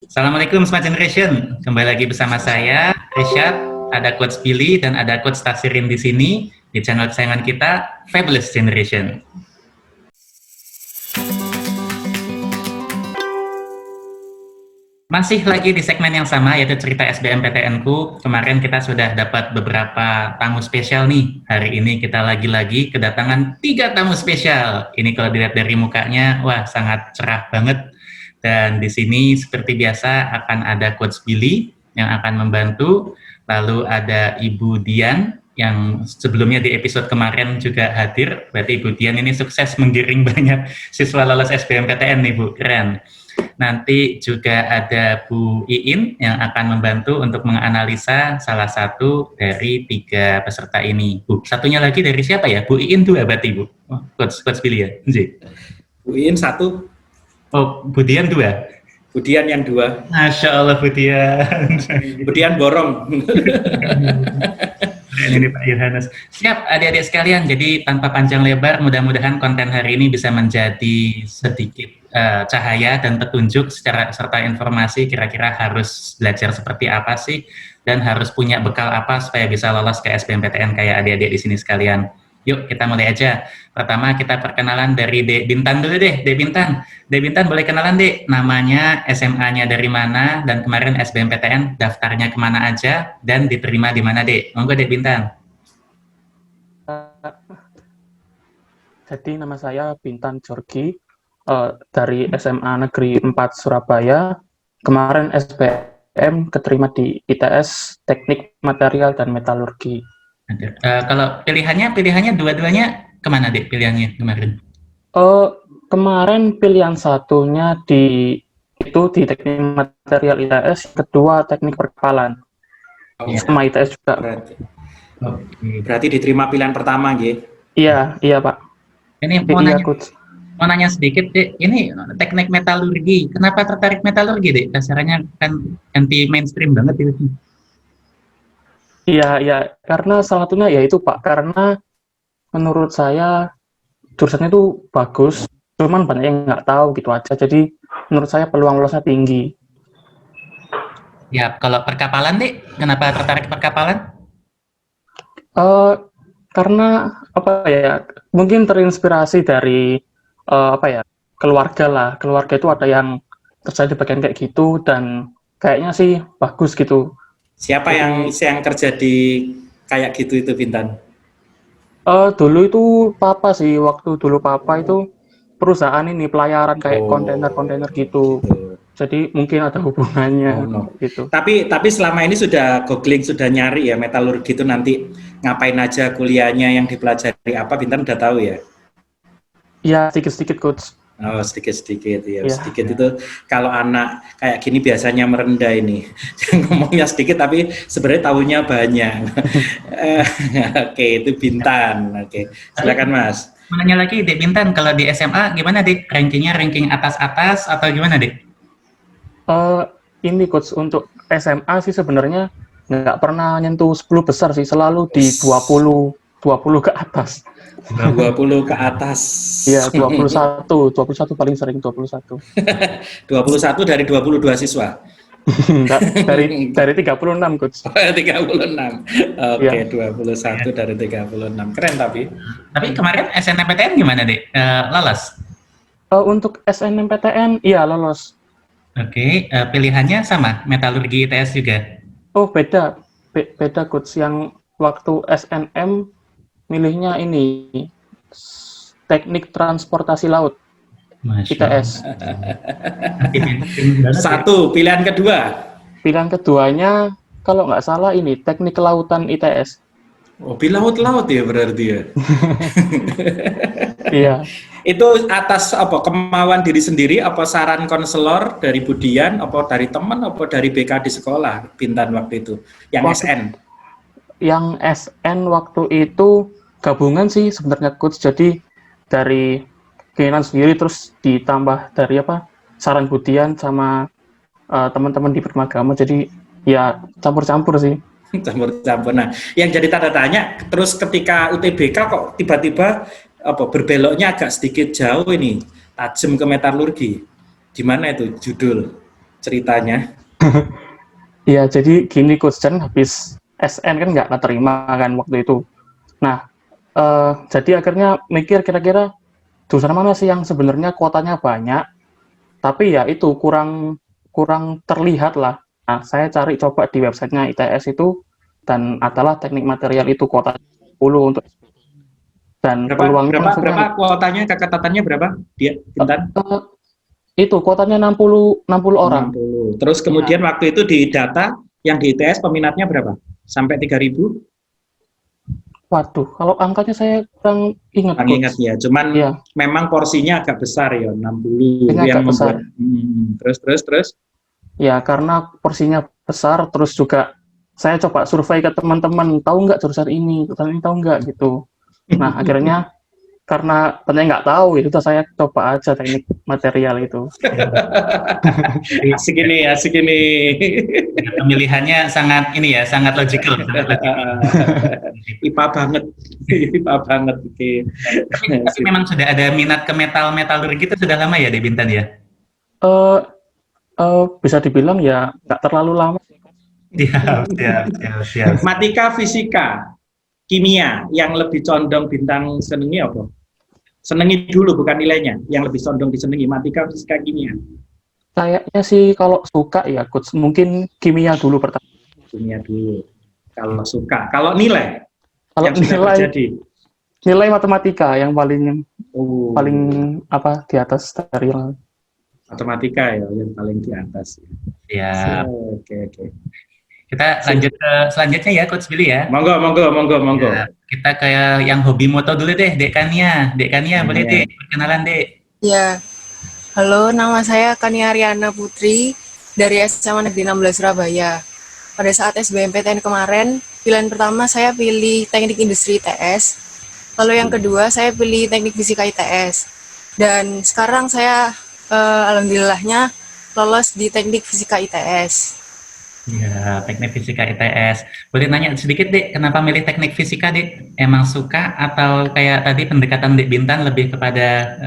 Assalamualaikum Smart Generation. Kembali lagi bersama saya, Rishad, ada Coach Billy dan ada Coach Tafsirin di sini di channel kesayangan kita, Fabulous Generation. Masih lagi di segmen yang sama, yaitu cerita SBMPTN-ku. Kemarin kita sudah dapat beberapa tamu spesial nih. Hari ini kita lagi-lagi kedatangan 3 tamu spesial. Ini kalau dilihat dari mukanya, wah sangat cerah banget. Dan di sini seperti biasa akan ada Coach Billy yang akan membantu. Lalu ada Ibu Dian yang sebelumnya di episode kemarin juga hadir. Berarti Ibu Dian ini sukses menggiring banyak siswa lolos SBMPTN nih Bu, keren. Nanti juga ada Bu Iin yang akan membantu untuk menganalisa salah satu dari 3 peserta ini. Bu, satunya lagi dari siapa ya? Bu Iin 2 berarti Bu? Oh, Coach Billy ya? Bu Iin 1. Oh, Bu Dian 2? Bu Dian yang 2. Masya Allah Bu Dian. Bu Dian borong. Ini Pak Yohanes. Siap adik-adik sekalian, jadi tanpa panjang lebar, mudah-mudahan konten hari ini bisa menjadi sedikit cahaya dan petunjuk serta informasi kira-kira harus belajar seperti apa sih dan harus punya bekal apa supaya bisa lolos ke SBMPTN kayak adik-adik di sini sekalian. Yuk kita mulai aja. Pertama kita perkenalan dari Dek Bintan dulu deh. Dek Bintan boleh kenalan Dek, namanya, SMA-nya dari mana, dan kemarin SBMPTN daftarnya kemana aja, dan diterima di mana Dek? Monggo Dek Bintan. Jadi nama saya Bintan Jorgi, dari SMA Negeri 4 Surabaya. Kemarin SBM keterima di ITS Teknik Material dan Metalurgi. Kalau pilihannya dua-duanya kemana Dek pilihannya kemarin? Kemarin pilihan satunya di Teknik Material ITS, kedua Teknik Perkapalan. Sama ITS juga. Berarti diterima pilihan pertama, gitu? Iya Pak. Ini mau nanya sedikit Dek, ini teknik metalurgi, kenapa tertarik metalurgi Dek? Dasarnya kan anti mainstream banget itu. Iya, karena salah satunya ya itu Pak, karena menurut saya jurusannya itu bagus, cuman banyak yang nggak tahu gitu aja, jadi menurut saya peluang lolosnya tinggi. Ya, kalau perkapalan Dek, kenapa tertarik perkapalan? Karena mungkin terinspirasi dari keluarga itu ada yang kerja di bagian kayak gitu dan kayaknya sih bagus gitu. Siapa yang kerja di kayak gitu itu Bintan? Dulu itu papa sih, waktu dulu papa itu perusahaan ini pelayaran kayak kontainer gitu. Jadi mungkin ada hubungannya gitu. Tapi selama ini sudah googling, sudah nyari ya metalurgi itu nanti ngapain aja kuliahnya, yang dipelajari apa, Bintan udah tahu ya? Iya, sedikit-sedikit Coach. Oh, sedikit-sedikit ya. Sedikit itu kalau anak kayak gini biasanya merendah ini. Ngomongnya sedikit tapi sebenarnya tahunya banyak. Oke, itu Bintan. Oke. Silakan Mas. Menanya lagi Dek Bintan, kalau di SMA gimana Dek? Ranking atas-atas atau gimana Dek? Ini Coach, untuk SMA sih sebenarnya nggak pernah nyentuh 10 besar sih, selalu di 20 ke atas. 20 ke atas. Iya, 21 paling sering 21. 21 dari 22 siswa. dari 36 Coach. 36. Oke, 21 dari 36. Keren tapi. Tapi kemarin SNMPTN gimana Dek? Lolos? Untuk SNMPTN iya lolos. Oke, pilihannya sama, metalurgi ITS juga? Oh beda Coach, yang waktu SNM milihnya ini teknik transportasi laut. ITS. Satu, pilihan kedua. Pilihan keduanya kalau nggak salah ini teknik kelautan ITS. Oh, laut ya berarti ya. Iya. Itu atas apa kemauan diri sendiri, apa saran konselor dari Budian, apa dari teman, apa dari BK di sekolah Bintan waktu itu? Yang SN. Yang SN waktu itu gabungan sih sebenarnya Coach, jadi dari keinginan sendiri terus ditambah dari saran Budian sama teman-teman di Permagama, jadi ya campur-campur sih. Campur-campur. Nah, yang jadi tanda tanya terus ketika UTBK kok tiba-tiba berbeloknya agak sedikit jauh ini, tajam ke metalurgi. Gimana itu judul? ceritanya. Iya, jadi gini Coach, Jan habis SN kan nggak keterima kan waktu itu. Nah, jadi akhirnya mikir kira-kira jurusan mana sih yang sebenarnya kuotanya banyak, tapi ya itu kurang terlihat lah. Nah, saya cari coba di websitenya ITS itu, dan adalah teknik material itu kuota 10 untuk, dan peluangnya maksudnya Berapa kuotanya, keketatannya berapa? Dia, Bintan? itu kuotanya 60 orang. 60. Terus kemudian waktu itu di data yang di ITS peminatnya berapa? Sampai 3.000? Waduh, kalau angkanya saya kurang ingat. Kurang ingat ya, cuman ya, memang porsinya agak besar ya, 60 yang membuat. Terus. Ya, karena porsinya besar, terus juga saya coba survei ke teman-teman, tahu nggak jurusan ini tahu nggak gitu. Nah, akhirnya karena ternyata nggak tahu, itu saya coba aja teknik material itu. Asik ini. Pemilihannya sangat ini ya, sangat logical. IPA banget. Oke. Tapi memang sudah ada minat ke metalurgi itu sudah lama ya di Bintan ya? Bisa dibilang ya nggak terlalu lama. Siap. Matematika, fisika, kimia yang lebih condong Bintang senengi apa? Senengi dulu bukan nilainya, yang lebih condong disenengi matematika, fisika, kimia. Kayaknya sih kalau suka ya Coach, mungkin kimia dulu pertama. Kimia dulu. Kalau suka, kalau nilai. Kalau nilai matematika yang paling di atas dari yang matematika ya yang paling di atas. Ya. Oke. Kita lanjut ke selanjutnya ya Coach Billy ya. Monggo. Ya, kita kayak yang hobi moto dulu deh, Dek Kania boleh Dek, perkenalan Dek. Ya, halo, nama saya Kania Riana Putri dari SMA Negeri 16 Surabaya. Pada saat SBMPTN kemarin, pilihan pertama saya pilih Teknik Industri ITS, lalu yang kedua saya pilih Teknik Fisika ITS, dan sekarang saya alhamdulillahnya lolos di Teknik Fisika ITS. Ya, teknik fisika ITS. Boleh nanya sedikit, Dek, kenapa milih teknik fisika, Dek? Emang suka atau kayak tadi pendekatan Dek Bintan lebih kepada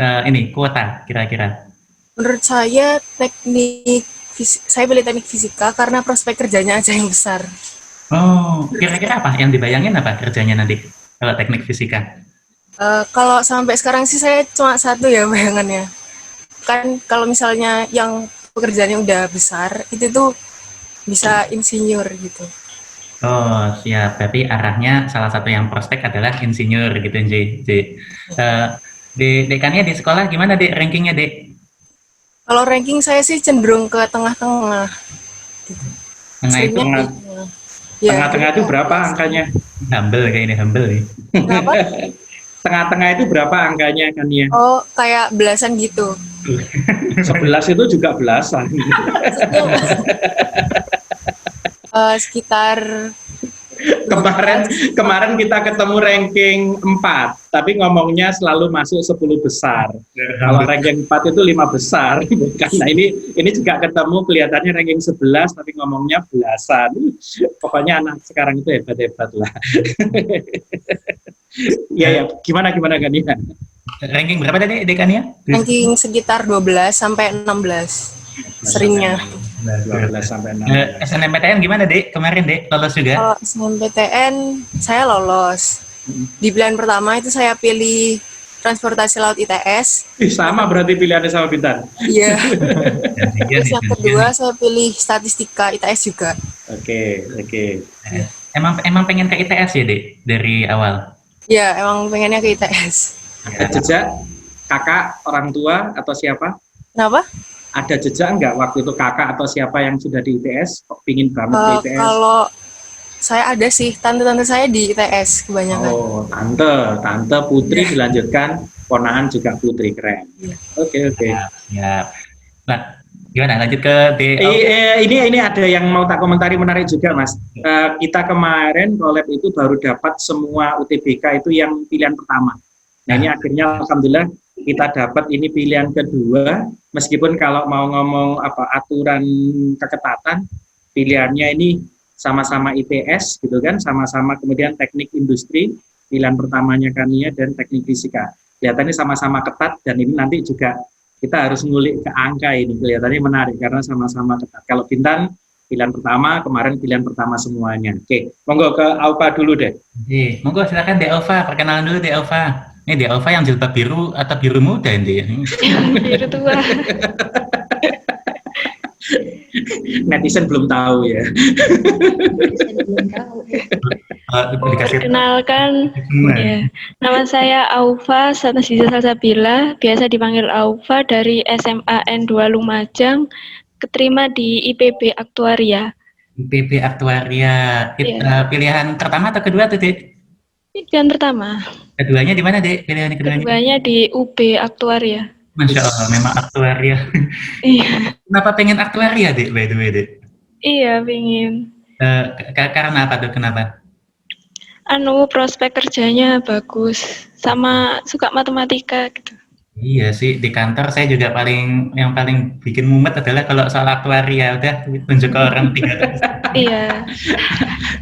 kuota kira-kira? Menurut saya saya pilih teknik fisika karena prospek kerjanya aja yang besar. Oh, kira-kira apa? Yang dibayangin apa kerjanya nanti kalau teknik fisika? Kalau sampai sekarang sih saya cuma satu ya bayangannya. Kan kalau misalnya yang pekerjaannya udah besar, itu tuh bisa insinyur gitu. Oh, siap. Tapi arahnya salah satu yang prospek adalah insinyur gitu, Dek Kania di sekolah gimana, Dek, rankingnya, Dek? Kalau ranking saya sih cenderung ke tengah-tengah. Gitu. Tengah-tengah itu berapa angkanya? Humble kayak ini, humble nih. Kenapa? Tengah-tengah itu berapa angkanya, Kania? Oh, kayak belasan gitu. 11 itu juga belasan. Sekitar kemarin kita ketemu ranking 4, tapi ngomongnya selalu masuk 10 besar. Kalau ranking 4 itu 5 besar. Karena ini juga ketemu kelihatannya ranking 11 tapi ngomongnya belasan. Pokoknya anak sekarang itu hebat-hebat lah. Ya, gimana kan ya? Ranking berapa tadi, Dek Kania? Ranking sekitar 12 sampai 16. Seringnya 12 sampai 16. SNMPTN gimana, Dek? Kemarin, Dek, lolos juga? Kalau SNMPTN saya lolos. Di pilihan pertama itu saya pilih transportasi laut ITS. Sama berarti pilihannya sama Bintan. Iya. Terus yang kedua saya pilih statistika ITS juga. Oke. Emang pengen ke ITS ya, Dek, dari awal? Iya, emang pengennya ke ITS. Ada jejak kakak, orang tua, atau siapa? Kenapa? Ada jejak nggak waktu itu kakak atau siapa yang sudah di ITS? Kok pingin banget ke ITS? Kalau saya ada sih, tante-tante saya di ITS kebanyakan. Oh, tante Putri dilanjutkan, ponakan juga Putri, keren. Oke. Ya. Nah, gimana? Lanjut ke Ini ada yang mau tak komentari menarik juga, Mas. Kita kemarin collab itu baru dapat semua UTBK itu yang pilihan pertama. Nah, ini akhirnya alhamdulillah kita dapat ini pilihan kedua, meskipun kalau mau ngomong aturan keketatan, pilihannya ini sama-sama ITS gitu kan, sama-sama kemudian teknik industri, pilihan pertamanya Kania dan teknik fisika. Kelihatannya sama-sama ketat dan ini nanti juga Kita harus ngulik ke angka ini, kelihatannya menarik karena sama-sama ketat. Kalau Bintan pilihan pertama, kemarin pilihan pertama semuanya. Oke, monggo ke Aufa dulu deh. Oke, monggo silakan De Alfa, perkenalan dulu De Alfa. Ini De Alfa yang jilbab biru atau biru muda ini? Biru tua. Netizen belum tahu ya. Perkenalkan, ya. Nama saya Aufa Sanasisa Salsabila, biasa dipanggil Aufa dari SMA N2 Lumajang, keterima di IPB Aktuaria. IPB Aktuaria. Pilihan pertama atau kedua tuh, Dek? Pilihan pertama. Keduanya di mana, Dek? Pilihan keduanya? Keduanya di UB Aktuaria. Masya Allah, memang aktuaria. Iya. Kenapa pengen aktuaria, Dek, by the way, Dek? Iya, pingin. Karena apa tuh, kenapa? Prospek kerjanya bagus, sama suka matematika gitu. Iya sih, di kantor saya juga yang paling bikin mumet adalah kalau soal aktuaria, udah tunjuk ke orang 3 Iya.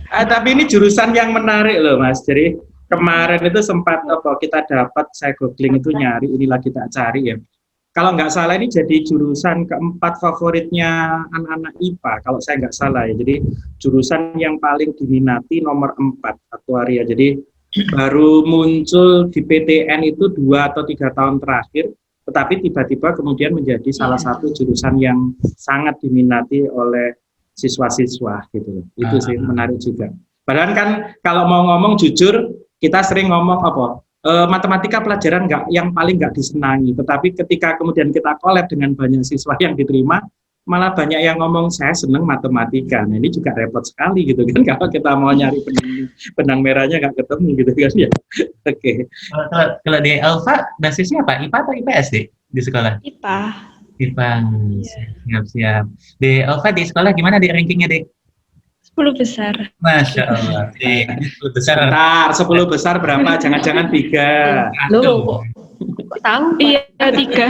Tapi ini jurusan yang menarik loh Mas, jadi kemarin itu sempat kita dapat, saya googling itu nyari, inilah kita cari ya. Kalau nggak salah ini jadi jurusan keempat favoritnya anak-anak IPA, kalau saya nggak salah ya. Jadi jurusan yang paling diminati nomor 4, aktuaria. Jadi baru muncul di PTN itu 2 atau 3 tahun terakhir, tetapi tiba-tiba kemudian menjadi salah satu jurusan yang sangat diminati oleh siswa-siswa gitu. Itu sih menarik juga. Padahal kan kalau mau ngomong jujur, kita sering ngomong matematika pelajaran yang paling nggak disenangi, tetapi ketika kemudian kita collab dengan banyak siswa yang diterima, malah banyak yang ngomong saya seneng matematika. Nah ini juga repot sekali gitu kan kalau kita mau nyari benang merahnya nggak ketemu gitu kan ya. Oke. Kalau di Alfa basisnya apa? IPA atau IPS di sekolah? IPA. IPA. Siap. Di Alfa di sekolah gimana di rankingnya, Dek? 10 besar. Masya Allah. 10 besar. Bentar, 10 besar berapa? Jangan-jangan 3. Loh, kok tahu? Iya, 3.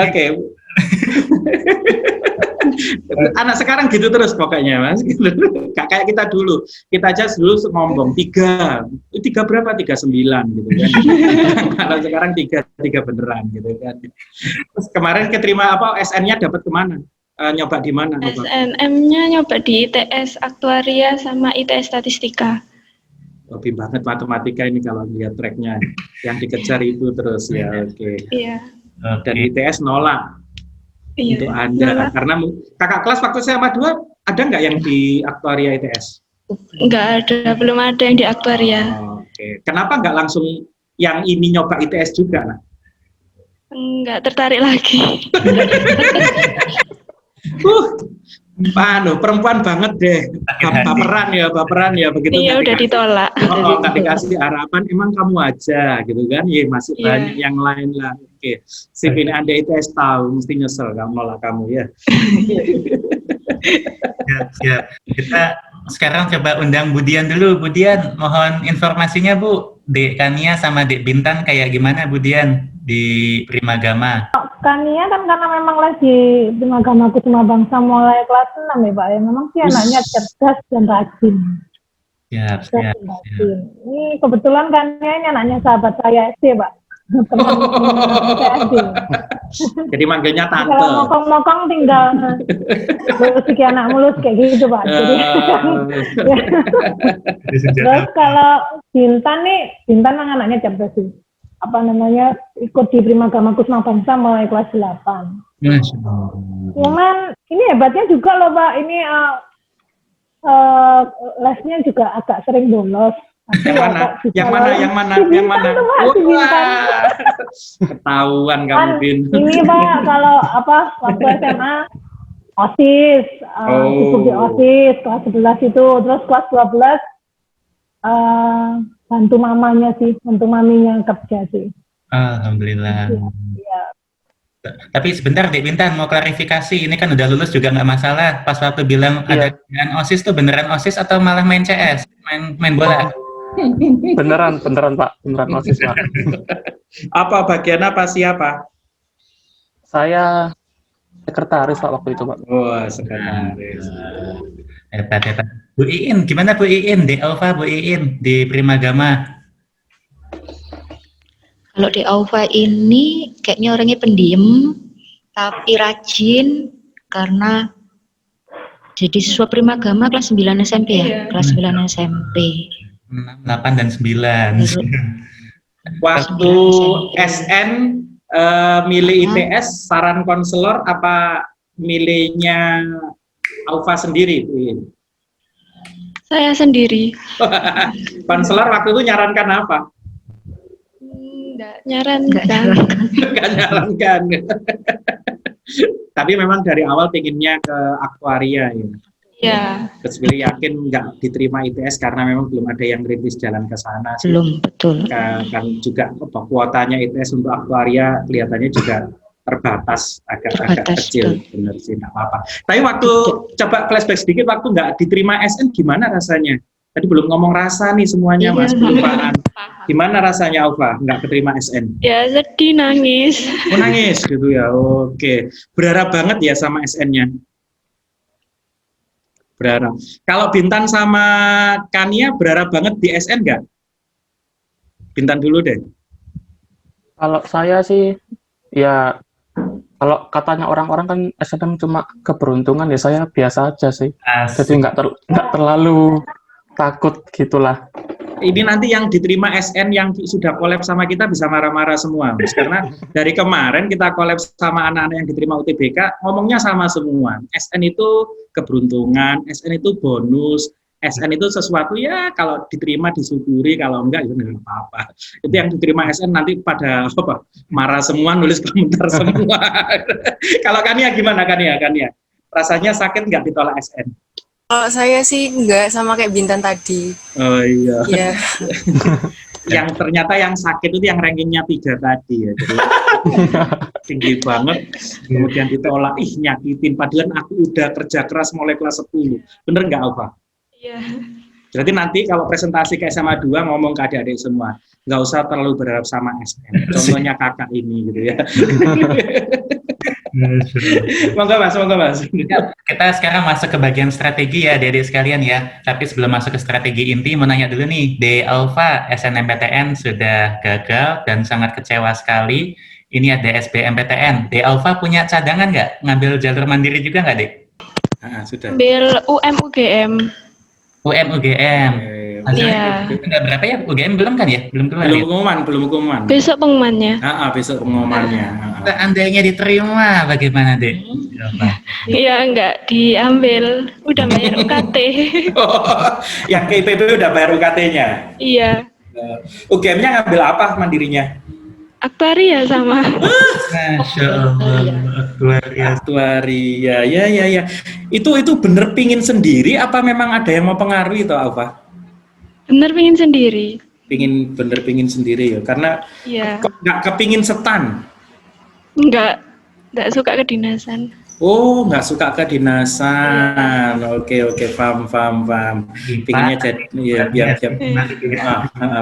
Oke. Anak sekarang gitu terus pokoknya Mas. Gak kayak kita dulu. Kita aja dulu ngomong 3. 3 berapa? 39 gitu kan. Kalau sekarang 3 beneran gitu kan. Terus kemarin keterima SN-nya dapat kemana? Nyoba di mana? SNM-nya nyoba di ITS Aktuaria sama ITS Statistika. Hobi banget matematika ini kalau lihat tracknya. Yang dikejar itu terus ya. Oke. Iya. Dan ITS nolak. Iya. Untuk Anda, karena kakak kelas waktu saya sama 2, ada nggak yang di Aktuaria ITS? Nggak ada, belum ada yang di Aktuaria. Oke. Kenapa nggak langsung yang ini nyoba ITS juga? Nah? Nggak tertarik lagi. Perempuan banget deh, baperan ya begitu. Iya udah ditolak. Nggak dikasih harapan, emang kamu aja gitu kan? Iya masih banyak yang lain lah. Oke, sip ini Anda ITS tahu, mesti nyesel kamu nolak kamu ya. Siap. Kita sekarang coba undang Budian dulu. Budian, mohon informasinya Bu. Dek Kania sama Dek Bintan kayak gimana Budian di Primagama? Kania kan karena memang lagi Primagama Kusuma Bangsa mulai kelas 6 ya Pak ya. Memang sih anaknya cerdas dan rajin. Siap. Ini kebetulan Kania ini anaknya sahabat saya SD Pak. Teman saya SD. Jadi manggilnya tante. Kalau mokong-mokong tinggal lulus anak mulus kayak gitu Pak. Jadi, terus kalau Bintan memang anaknya cerdas sih. Ikut di Primagama Kusuma Bangsa mulai kelas 8. Cuman ini hebatnya juga loh Pak, ini lesnya juga agak sering bolos. Yang mana? Ketahuan kamu Bin. Ini Pak, kalau waktu SMA OSIS, sibuk di OSIS kelas 11 itu, terus kelas 12 bantu maminya kerja sih. Alhamdulillah. Iya. Tapi sebentar Dek Bintan, mau klarifikasi, ini kan udah lulus juga nggak masalah. Pas waktu bilang ada dengan OSIS tuh beneran OSIS atau malah main CS, main bola? Beneran Pak, beneran OSIS Pak. Apa bagian apa siapa? Saya sekretaris Pak waktu itu Pak. Wah, sekretaris. Hebat. Bu Iin, gimana Bu Iin? Di Alfa Bu Iin di Primagama. Kalau di Aufa ini kayaknya orangnya pendiam, tapi rajin karena jadi siswa Primagama kelas 9 SMP ya, kelas 9 SMP. 6, 8, dan 9. Waktu SN milih ITS, saran konselor apa milihnya Aufa sendiri? Saya sendiri. Konselor waktu itu nyarankan apa? Enggak nyarankan. Nggak nyarankan. Tapi memang dari awal pengennya ke aktuaria ya. Ya. Terus pilih yakin nggak diterima ITS karena memang belum ada yang rintis jalan ke sana. Belum, betul. Kan juga kuotanya ITS untuk aktuaria kelihatannya juga terbatas, agak kecil, benar sih, nggak apa-apa. Tapi waktu coba flashback sedikit, waktu nggak diterima SN gimana rasanya? Tadi belum ngomong rasa nih semuanya, Mas, kelupaan. Gimana rasanya Aufa nggak keterima SN? Ya sedih, nangis. Oh, nangis gitu ya, oke. Berharap banget ya sama SN-nya? Berharap. Kalau Bintan sama Kania berharap banget di SN nggak? Bintan dulu deh. Kalau saya sih, ya kalau katanya orang-orang kan SNM cuma keberuntungan, ya saya biasa aja sih. Jadi nggak terlalu takut gitulah. Ini nanti yang diterima SN yang sudah collab sama kita bisa marah-marah semua, Mas. Karena dari kemarin kita collab sama anak-anak yang diterima UTBK, ngomongnya sama semua. SN itu keberuntungan, SN itu bonus, SN itu sesuatu ya kalau diterima disyukuri, kalau enggak ya enggak apa-apa. Itu yang diterima SN nanti pada marah semua, nulis komentar semua. Kalau Kania gimana Kania? Rasanya sakit nggak ditolak SN? Kalau saya sih enggak, sama kayak Bintan tadi. Oh iya. Iya. Yang ternyata yang sakit itu yang rankingnya 3 tadi ya. Jadi tinggi banget, kemudian ditolak, nyakitin. Padahal aku udah kerja keras mulai kelas 10. Bener nggak Aufa? Iya. Berarti nanti kalau presentasi ke SMA 2 ngomong ke adik-adik semua, nggak usah terlalu berharap sama SN. Contohnya kakak ini gitu ya. Monggo Mas. Kita sekarang masuk ke bagian strategi ya, adik-adik sekalian ya. Tapi sebelum masuk ke strategi inti, mau nanya dulu nih, di Aufa SNMPTN sudah gagal dan sangat kecewa sekali. Ini ada SBMPTN. Di Aufa punya cadangan nggak? Ngambil jalur mandiri juga nggak, Dek? Sudah. Ambil UM-UGM. UM-UGM. Iya. Udah berapa ya? UGM belum kan ya? Belum keluar ya? Belum pengumuman. Besok pengumumannya. Besok pengumumannya. Seandainya diterima, bagaimana, Dek? Iya, enggak diambil. Udah bayar UKT. Yang ke IPB udah bayar UKT-nya? Iya. UGM-nya ngambil apa mandirinya? Aktuaria sama. Masya Allah, aktuaria. Ya. Itu bener pingin sendiri apa memang ada yang mau pengaruhi itu, Aufa? Bener pingin sendiri. Bener pingin sendiri ya, karena nggak kepingin setan. Enggak suka kedinasan. Oh, nggak suka kedinasan. Oke, paham. Pinginnya jadi biar.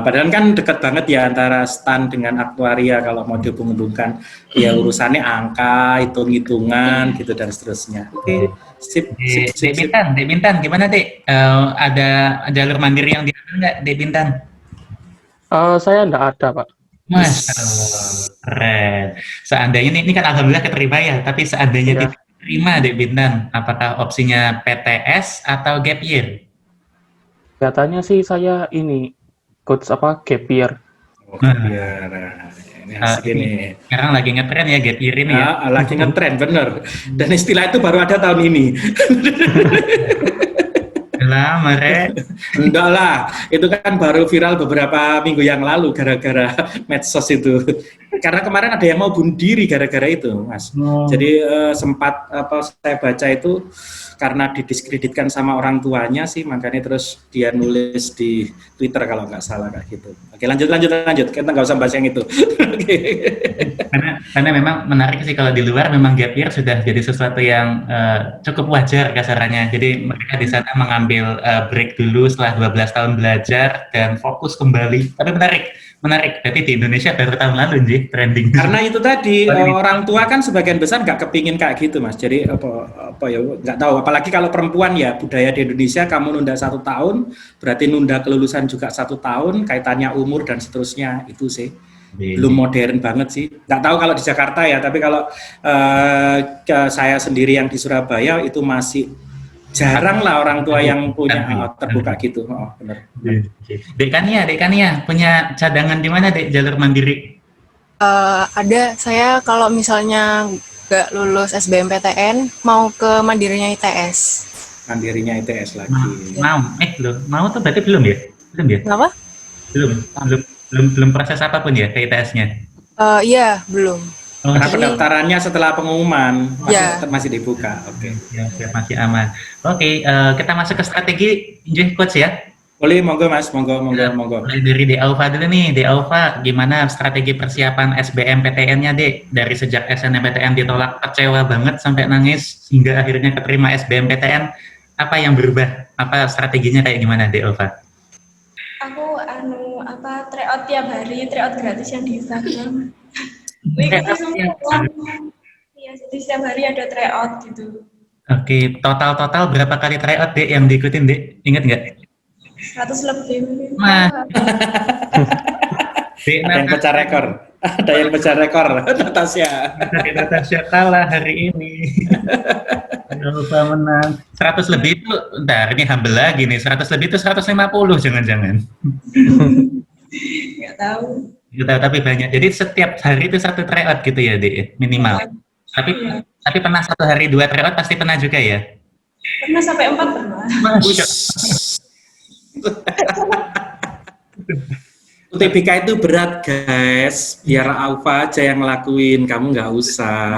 Padahal kan dekat banget ya antara STAN dengan aktuaria kalau mau dihubung-hubungkan. Ya urusannya angka, hitung-hitungan gitu dan seterusnya. Oke, sip. Dek Bintan, gimana Dek? Ada jalur mandiri yang diambil nggak Dek Bintan? Saya nggak ada, Pak. Masya Allah, keren. Seandainya ini kan alhamdulillah keterima ya, tapi seandainya tidak diterima Dek Bintan, apakah opsinya PTS atau gap year? Katanya sih saya ini gap year. Gap year. Ini asik ini. Sekarang lagi ngetren ya gap year ini ya. Lagi ngetren, bener. Dan istilah itu baru ada tahun ini. Lama, Rek. Enggak lah, itu kan baru viral beberapa minggu yang lalu gara-gara medsos itu. Karena kemarin ada yang mau bunuh diri gara-gara itu, Mas. Jadi sempat saya baca itu karena didiskreditkan sama orang tuanya sih, makanya terus dia nulis di Twitter kalau nggak salah kayak gitu. Oke, lanjut. Kita nggak usah bahas yang itu. Karena memang menarik sih kalau di luar memang gap year sudah jadi sesuatu yang cukup wajar kasarannya. Jadi mereka di sana mengambil break dulu setelah 12 tahun belajar dan fokus kembali. Tapi menarik. Berarti di Indonesia baru tahun lalu sih trending. Karena itu tadi orang tua kan sebagian besar nggak kepingin kayak gitu, Mas. Jadi apa ya nggak tahu. Apalagi kalau perempuan ya, budaya di Indonesia kamu nunda 1 tahun berarti nunda kelulusan juga 1 tahun, kaitannya umur dan seterusnya itu sih. belum modern banget sih. Nggak tahu kalau di Jakarta ya, tapi kalau saya sendiri yang di Surabaya itu masih jarang lah orang tua yang punya terbuka gitu. Oh, benar. Dek Kania, punya cadangan di mana, Dek, jalur mandiri? Ada, saya kalau misalnya nggak lulus SBMPTN, mau ke mandirinya ITS. Mandirinya ITS lagi. Mau tuh berarti belum ya? Belum ya? Kenapa? Belum proses apapun ya ke ITS-nya? Iya, belum. Karena pendaftarannya setelah pengumuman masih dibuka. Oke. Ya, masih aman. Oke, kita masuk ke strategi, Coach ya. Boleh, monggo Mas, monggo. Mulai dari De Aufa dulu nih. De Aufa, gimana strategi persiapan SBMPTN-nya, Dek? Dari sejak SNMPTN ditolak, kecewa banget sampai nangis hingga akhirnya keterima SBMPTN. Apa yang berubah? Apa strateginya kayak gimana, De Aufa? Aku tryout tiap hari, tryout gratis yang di Instagram. Iya, jadi setiap hari ada tryout gitu. Oke, total berapa kali tryout, Dek, yang diikutin, Dek? Ingat nggak? 100 lebih. Ada yang pecah rekor. Ada yang pecah rekor. Natasha kalah hari ini. Lupa menang. 100 lebih itu, bentar, ini humble lagi nih. 100 lebih itu 150 jangan-jangan. Nggak tahu. Tapi banyak. Jadi setiap hari itu 1 tryout gitu ya, Dek, minimal. Tapi pernah 1 hari 2 tryout pasti pernah juga ya? Pernah sampai 4 pernah. Masya. UTBK itu berat guys, biar Aufa aja yang ngelakuin, kamu nggak usah.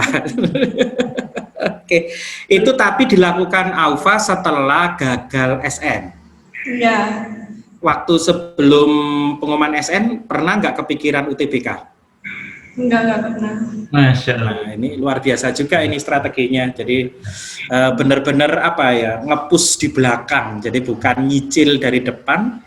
Oke, itu tapi dilakukan Aufa setelah gagal SN. Iya. Waktu sebelum pengumuman SN pernah nggak kepikiran UTBK? Enggak pernah. Masya Allah. Nah, ini luar biasa juga ini strateginya. Jadi benar-benar nge-push di belakang. Jadi bukan nyicil dari depan,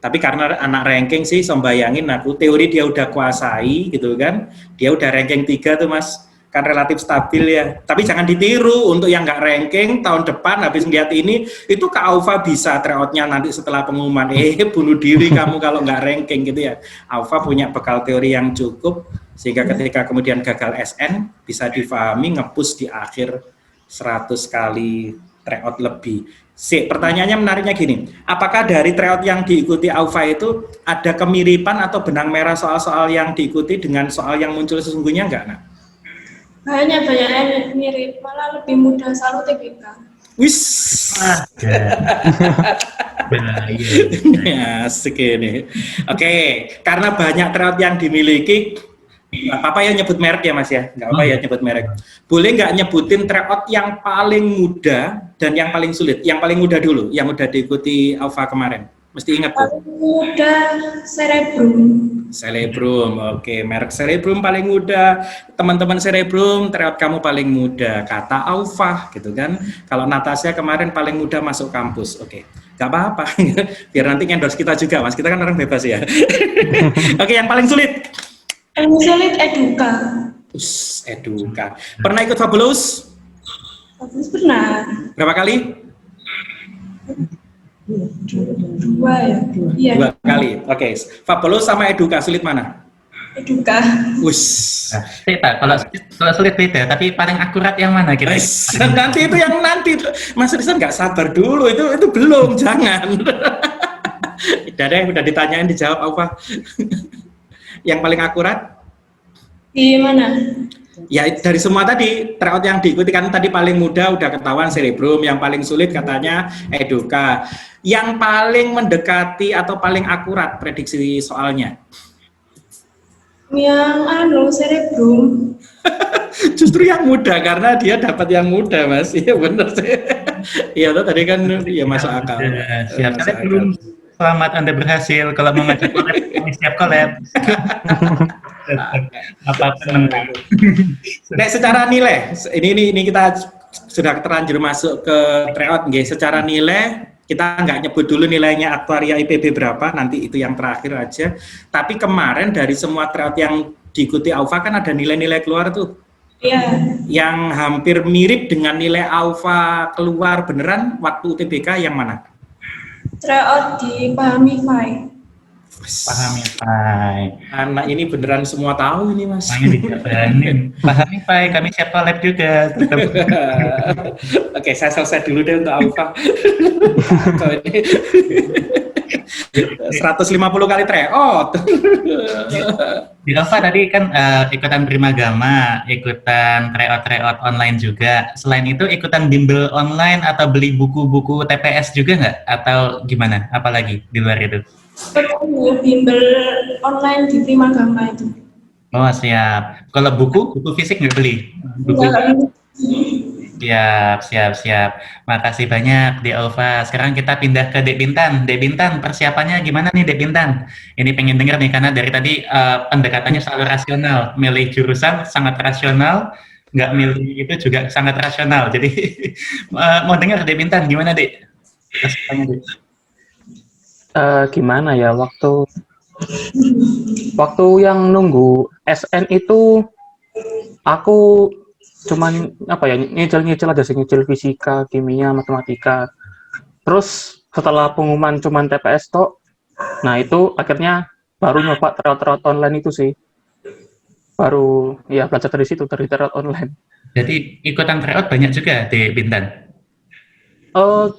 tapi karena anak ranking sih, bayangin aku teori dia udah kuasai gitu kan. Dia udah ranking 3 tuh Mas, kan relatif stabil ya. Tapi jangan ditiru untuk yang nggak ranking tahun depan habis ngeliat ini, itu Kak Aufa bisa tryoutnya nanti setelah pengumuman. Bunuh diri kamu kalau nggak ranking gitu ya. Aufa punya bekal teori yang cukup, sehingga ketika kemudian gagal SN bisa difahami nge-push di akhir 100 kali tryout lebih. Pertanyaannya menariknya gini, apakah dari tryout yang diikuti Aufa itu ada kemiripan atau benang merah soal-soal yang diikuti dengan soal yang muncul sesungguhnya enggak, Nak? Banyak yang mirip, malah lebih mudah selalu TBK. Wis. Asik ini. Oke, karena banyak tryout yang dimiliki, nggak apa-apa ya nyebut merek ya Mas ya, nggak apa ya nyebut merek. Boleh nggak nyebutin tryout yang paling mudah dan yang paling sulit? Yang paling mudah dulu, yang udah diikuti Aufa kemarin. Mesti ingat tuh. Paling mudah Cerebrum, oke, merek Cerebrum paling mudah. Teman-teman Cerebrum, tryout kamu paling mudah, kata Aufa gitu kan. Kalau Natasha kemarin paling mudah masuk kampus, oke. Gak apa-apa, biar nanti endorse kita juga Mas, kita kan orang bebas ya. Oke, yang paling sulit? Paling sulit Eduka. Eduka. Pernah ikut Fabulous? Fabulous pernah. Berapa kali? 2 ya. Iya. 2 kali. Oke. Fabulous sama Eduka sulit mana? Eduka. Kalau sulit beda, tapi paling akurat yang mana kita? Nanti itu yang nanti. Mas Rizal nggak sabar dulu, itu belum, jangan. Udah ditanyain dijawab apa? Yang paling akurat? Di mana? Ya dari semua tadi, tryout yang diikuti kan tadi paling mudah udah ketahuan Cerebrum, yang paling sulit katanya Eduka. Yang paling mendekati atau paling akurat prediksi soalnya? Yang Cerebrum. Justru yang mudah karena dia dapat yang mudah Mas. Iya benar sih. Iya tadi kan ya masuk akal. Siap. Selamat Anda berhasil. Kalau mau ngajak collab, kami siap collab. Apapun. Nah, secara nilai, ini kita sudah terlanjur masuk ke tryout, nggih. Secara nilai kita nggak nyebut dulu nilainya aktuaria IPB berapa, nanti itu yang terakhir aja. Tapi kemarin dari semua tryout yang diikuti Aufa kan ada nilai-nilai keluar tuh. Iya. Yang hampir mirip dengan nilai Aufa keluar beneran waktu UTBK yang mana? Tryout di Pahami Paham ya, Pai. Anak ini beneran semua tahu ini, Mas. Makanya dijabanin. Paham ya, Pai. Kami siap collab juga. Oke, saya selesai dulu deh untuk Aufa. Kau ini 150 kali tryout. Di Alfa tadi kan ikutan Primagama, ikutan tryout online juga. Selain itu ikutan bimbel online atau beli buku-buku TPS juga nggak? Atau gimana? Apalagi di luar itu? Bimbel online di Primagama itu. Oh siap. Kalau buku fisik nggak beli? Buku. Siap. Makasih banyak Dek Alfa. Sekarang kita pindah ke Dek Bintan. Dek Bintan, persiapannya gimana nih Dek Bintan? Ini pengen denger nih, karena dari tadi pendekatannya selalu rasional. Milih jurusan sangat rasional, nggak milih itu juga sangat rasional. Jadi mau denger Dek Bintan, gimana Dek? Persiapannya Dek? Gimana ya, waktu yang nunggu SN itu aku cuman nyicil aja sih, nyicil fisika, kimia, matematika. Terus setelah pengumuman cuman TPS toh, nah itu akhirnya baru nyoba tryout online itu sih. Baru ya belajar dari situ, dari tryout online. Jadi ikutan tryout banyak juga di Bintan?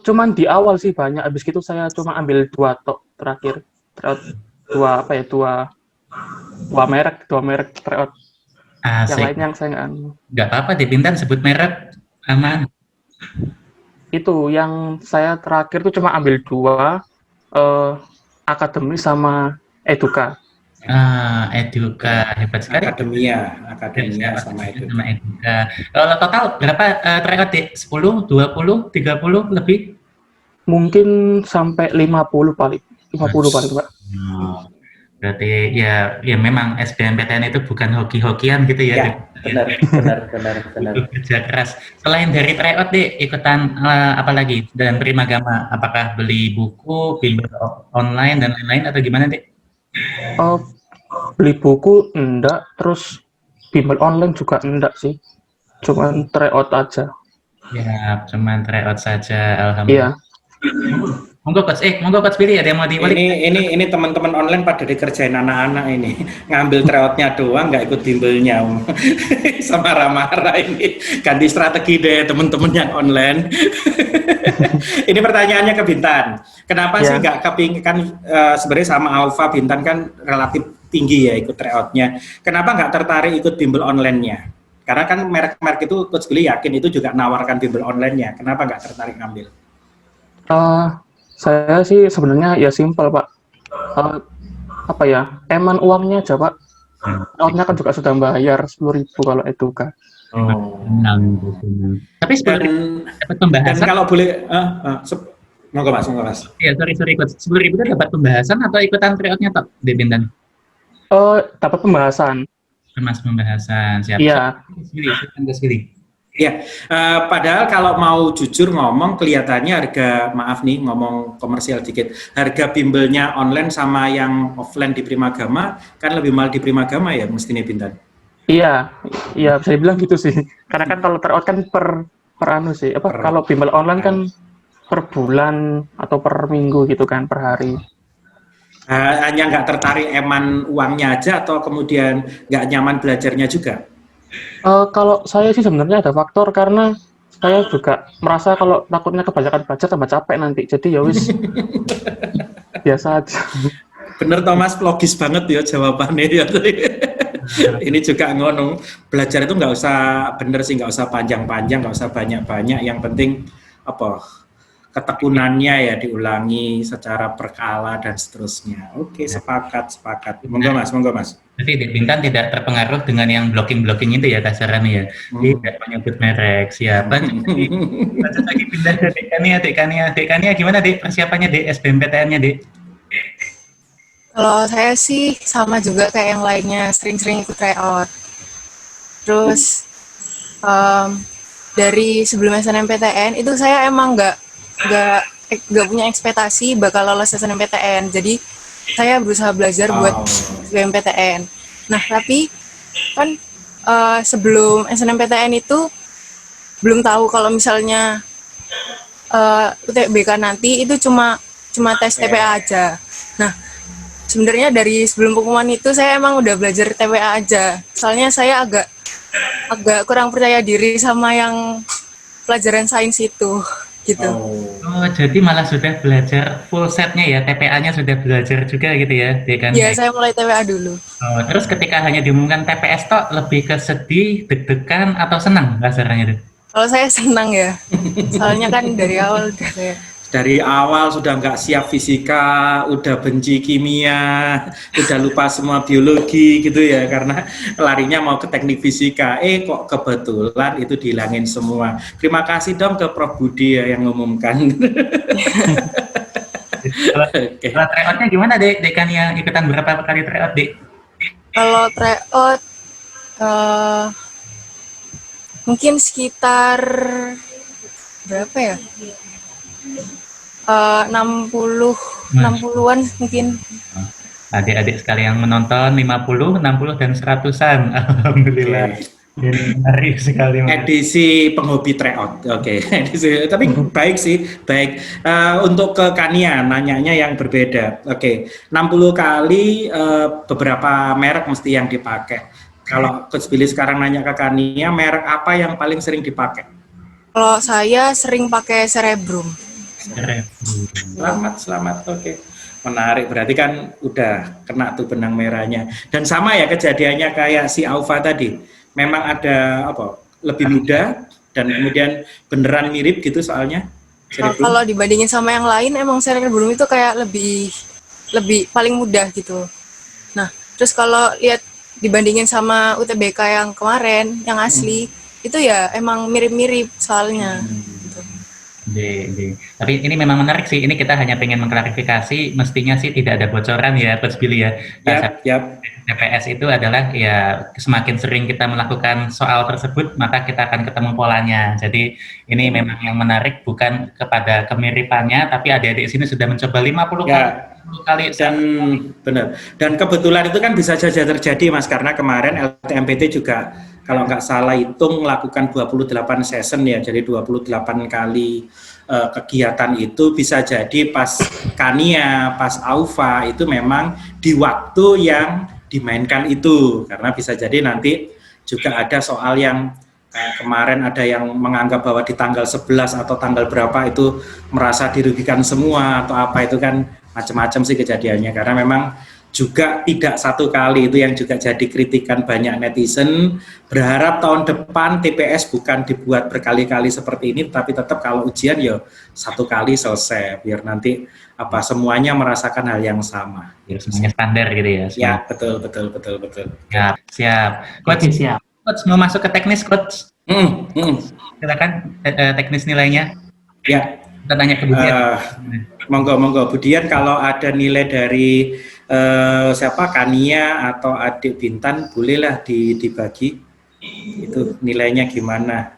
Cuman di awal sih banyak, habis itu saya cuma ambil 2 tok terakhir. Tryout dua merek tryout. Yang lain yang saya nggak apa-apa di Bintan sebut merek, aman. Itu yang saya terakhir tuh cuma ambil 2, akademi sama eduka. Eduka hebat sekali. Akademia sama eduka. Kalau total berapa tryout Dek? 10, 20, 30 lebih? Mungkin sampai 50 paling Pak. Berarti ya memang SBMPTN itu bukan hoki-hokian gitu ya. Benar. Kerja keras. Selain dari tryout Dek, ikutan apa lagi? Dan Primagama, apakah beli buku, bimbel online dan lain-lain atau gimana Dek? Beli buku enggak, terus bimbel online juga enggak sih. Cuman tryout aja. Ya, cuman tryout saja, alhamdulillah. Iya. Monggo coach pilih, ada yang mau dibalik? Ini teman-teman online pada dikerjain anak-anak ini, ngambil tryoutnya doang, nggak ikut bimbelnya. Sama marah-marah ini, ganti strategi deh teman-teman yang online. Ini pertanyaannya ke Bintan, kenapa sih nggak kepingin, kan sebenarnya sama Aufa, Bintan kan relatif tinggi ya ikut tryoutnya, kenapa nggak tertarik ikut bimbel online-nya? Karena kan merek-merek itu Coach Billy yakin itu juga nawarkan bimbel online-nya, kenapa nggak tertarik ngambil? Saya sih sebenarnya ya simpel Pak. Eman uangnya aja Pak. Tryoutnya kan juga sudah bayar 10.000 kalau eduka. Tapi sebelum dapat pembahasan. Dan kalau boleh, monggo mas. Iya, sorry Coach. 10.000 itu dapat pembahasan atau ikutan tryoutnya Tok di Bintan? Dapat pembahasan. Mas pembahasan, siap. Iya. Pilih. Ya, padahal kalau mau jujur ngomong kelihatannya ngomong komersial dikit, harga bimbelnya online sama yang offline di Primagama kan lebih mahal di Primagama ya mestinya Bintan. Iya bisa dibilang gitu sih. Karena kan kalau tryout kan per sih. Kalau bimbel online kan per bulan atau per minggu gitu kan, per hari. Hanya nggak tertarik eman uangnya aja atau kemudian nggak nyaman belajarnya juga? Kalau saya sih sebenarnya ada faktor, karena saya juga merasa kalau takutnya kebanyakan belajar tambah capek nanti, jadi ya wis biasa aja. Bener Thomas, logis banget ya jawabannya ya. Ini juga ngono, belajar itu nggak usah panjang-panjang, nggak usah banyak-banyak, yang penting ketekunannya ya diulangi secara berkala dan seterusnya. Oke, sepakat. Monggo mas. Jadi Bintan tidak terpengaruh dengan yang blocking itu ya kasarannya ya. Tidak menyebut merek, siapa? Lanjut lagi pindah ke Dekania. Gimana Dek persiapannya Dek, SBMPTN-nya Dek? Kalau saya sih sama juga kayak yang lainnya, sering-sering ikut tryout. Terus dari sebelum SNMPTN itu saya emang nggak punya ekspektasi bakal lolos SNMPTN. Jadi saya berusaha belajar buat SBMPTN. Nah, tapi kan sebelum SNMPTN itu belum tahu kalau misalnya UTBK nanti itu cuma tes TPA aja. Nah, sebenarnya dari sebelum pengumuman itu saya emang udah belajar TPA aja. Soalnya saya agak kurang percaya diri sama yang pelajaran sains itu, gitu. Oh, jadi malah sudah belajar full setnya ya, TPA-nya sudah belajar juga gitu ya, Dekan? Iya, saya mulai TPA dulu. Oh, terus ketika hanya diumumkan TPS toh, lebih ke sedih, deg-degan, atau senang rasanya tuh? Kalau saya senang ya, soalnya kan dari awal udah kayak Dari awal sudah nggak siap fisika, udah benci kimia, udah lupa semua biologi gitu ya, karena larinya mau ke teknik fisika. Kok kebetulan itu dihilangin semua. Terima kasih dong ke Prof. Budi ya yang ngumumkan. Kalau tryout-nya gimana, Dek? Dekan yang ikutan berapa kali tryout, Dek? kalau tryout mungkin sekitar berapa ya? 60-an mungkin. Adik-adik sekalian menonton 50, 60, dan 100-an. Alhamdulillah. Ini menarik sekali. Edisi penghobi tryout. Oke. Tapi baik sih, baik. Untuk ke Kania, nanyanya yang berbeda. Oke. 60 kali beberapa merek mesti yang dipakai. Kalau Coach Billy sekarang nanya ke Kania, merek apa yang paling sering dipakai? Kalau saya sering pakai Cerebrum. Selamat. Oke. Menarik, berarti kan udah kena tuh benang merahnya. Dan sama ya kejadiannya kayak si Aufa tadi. Memang ada lebih mudah dan kemudian beneran mirip gitu soalnya. Kalau dibandingin sama yang lain, emang Cerebrum itu kayak lebih paling mudah gitu. Nah, terus kalau lihat dibandingin sama UTBK yang kemarin, yang asli, itu ya emang mirip-mirip soalnya. Tapi ini memang menarik sih. Ini kita hanya pengen mengklarifikasi, mestinya sih tidak ada bocoran ya, Coach Billy ya. TPS itu adalah ya semakin sering kita melakukan soal tersebut, maka kita akan ketemu polanya. Jadi ini memang yang menarik bukan kepada kemiripannya, tapi adik-adik sini sudah mencoba 50 kali. Dan benar. Dan kebetulan itu kan bisa saja terjadi, Mas, karena kemarin LTMPT juga kalau nggak salah hitung melakukan 28 session ya, jadi 28 kali kegiatan itu bisa jadi pas Kania, pas Aufa itu memang di waktu yang dimainkan itu, karena bisa jadi nanti juga ada soal yang kemarin ada yang menganggap bahwa di tanggal 11 atau tanggal berapa itu merasa dirugikan semua atau apa, itu kan macam-macam sih kejadiannya, karena memang juga tidak satu kali, itu yang juga jadi kritikan banyak netizen. Berharap tahun depan TPS bukan dibuat berkali-kali seperti ini, tapi tetap kalau ujian ya satu kali selesai, biar nanti semuanya merasakan hal yang sama. Ya, semuanya standar gitu ya. Ya, betul. Siap. Coach, Coach mau masuk ke teknis, Coach? Silakan teknis nilainya. Ya. Kita tanya ke Budian. Monggo Budian, kalau ada nilai dari Kania atau adik Bintan, bolehlah dibagi itu nilainya gimana.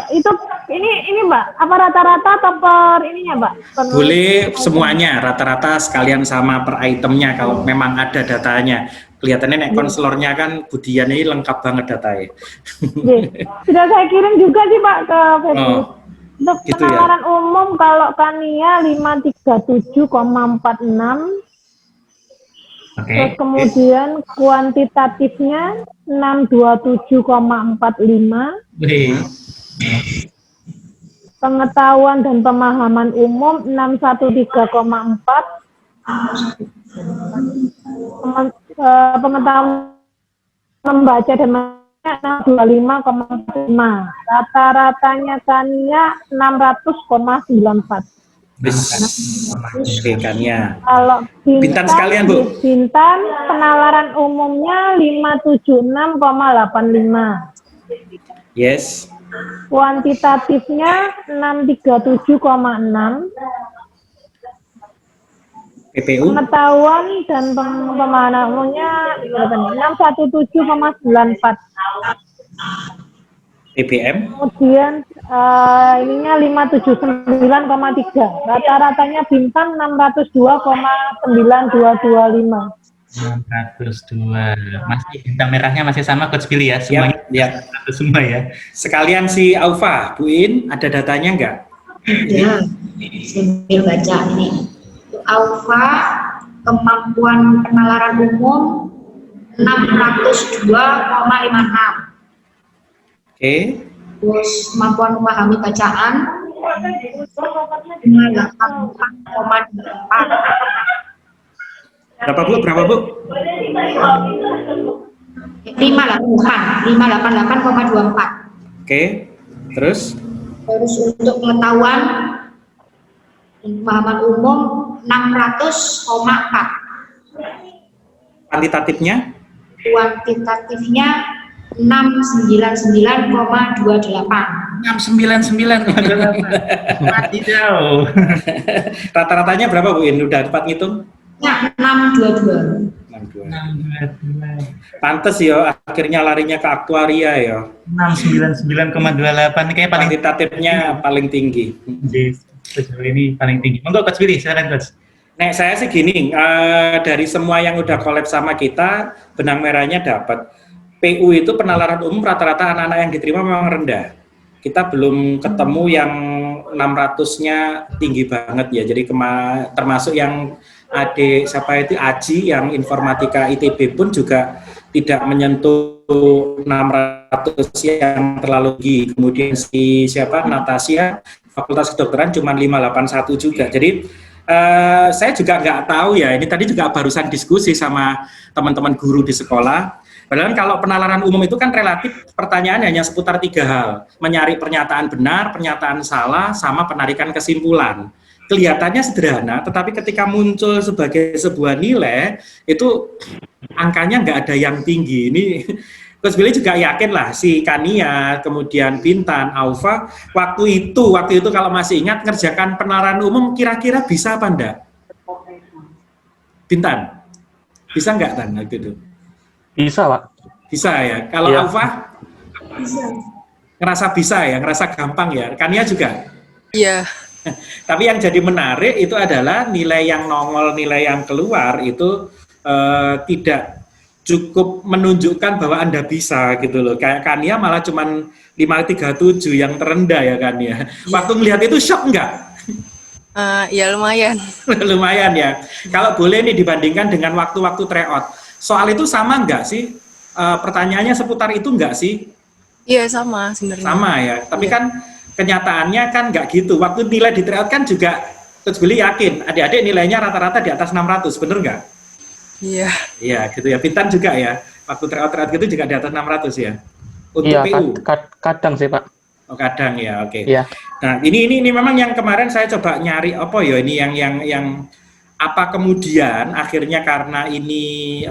Itu ini Mbak, apa rata-rata atau per ininya Mbak? Boleh semuanya, rata-rata sekalian sama per itemnya kalau memang ada datanya. Kelihatannya konselornya kan Budian ini lengkap banget datanya. Sudah saya kirim juga sih Pak ke Facebook. Untuk gitu penawaran umum kalau Kania 537,46. Terus kemudian kuantitatifnya 627,45. Pengetahuan dan pemahaman umum 613,4. Pengetahuan membaca dan 625,5. Rata-ratanya Kania 600,94. Kania. Kalau Bintan sekalian, Bu. Bintan penawaran umumnya 576,85. Yes. Kuantitatifnya 637,6. PPU. Pengetahuan dan pemahaman umumnya 617,94. PPM. Kemudian ininya 579,3. Rata-ratanya Bintan 602,9225. 602. Masih bintang merahnya masih sama Coach Billy ya, semuanya semua ya. Sekalian si Aufa, Buin, ada datanya enggak? Ya, sambil baca ini. Aufa kemampuan penalaran umum 602,56. Oke. Terus kemampuan memahami bacaan 58,24. Berapa Bu? Berapa Bu? 588,24. Oke. Terus Untuk pengetahuan pemahaman umum 600,4. kuantitatifnya? Kuantitatifnya 699,28. 699,28. Mati jauh. Rata-ratanya berapa Bu? Ini udah dapat ngitung? Ya, 622. 62. Pantes ya, akhirnya larinya ke aktuaria ya. 699,28 ini kayak paling Kuantitatifnya paling tinggi. sejauh ini paling tinggi. Monggo Coach Billy, silakan Coach. Nek saya sih gini, dari semua yang udah collab sama kita, benang merahnya dapat. PU itu penalaran umum rata-rata anak-anak yang diterima memang rendah. Kita belum ketemu yang 600-nya tinggi banget ya. Jadi termasuk yang adik siapa itu Aji yang informatika ITB pun juga tidak menyentuh 600 yang terlalu tinggi. Kemudian si siapa Natasha Fakultas Kedokteran cuma 581 juga. Jadi saya juga nggak tahu ya, ini tadi juga barusan diskusi sama teman-teman guru di sekolah. Padahal kalau penalaran umum itu kan relatif pertanyaan hanya seputar 3 hal. Mencari pernyataan benar, pernyataan salah, sama penarikan kesimpulan. Kelihatannya sederhana, tetapi ketika muncul sebagai sebuah nilai, itu angkanya nggak ada yang tinggi. Ini Coach Billy juga yakin lah, si Kania, kemudian Bintan, Aufa, waktu itu kalau masih ingat ngerjakan penalaran umum kira-kira bisa apa enggak? Bintan, bisa enggak Tan waktu itu? Bisa, Pak. Bisa ya. Kalau ya. Aufa? Bisa. Ngerasa bisa ya, ngerasa gampang ya. Kania juga? Iya. Tapi yang jadi menarik itu adalah nilai yang nongol, nilai yang keluar itu tidak cukup menunjukkan bahwa Anda bisa gitu loh. Kayak Kania malah cuman 537 yang terendah ya Kania. Waktu ngelihat itu shock enggak? Ya lumayan. Lumayan ya. Kalau boleh nih dibandingkan dengan waktu-waktu tryout. Soal itu sama enggak sih? Pertanyaannya seputar itu enggak sih? Iya sama sebenarnya. Sama ya. Tapi kan kenyataannya kan enggak gitu. Waktu nilai di tryout kan juga Coach Billy yakin adik-adik nilainya rata-rata di atas 600, bener enggak? Iya. Iya gitu ya. Bintan juga ya. Waktu tryout gitu juga di atas 600 ya. Untuk Iya, PU. kadang sih Pak. Oh, kadang ya, oke. Iya. Nah, ini memang yang kemarin saya coba nyari apa ya ini yang apa kemudian akhirnya karena ini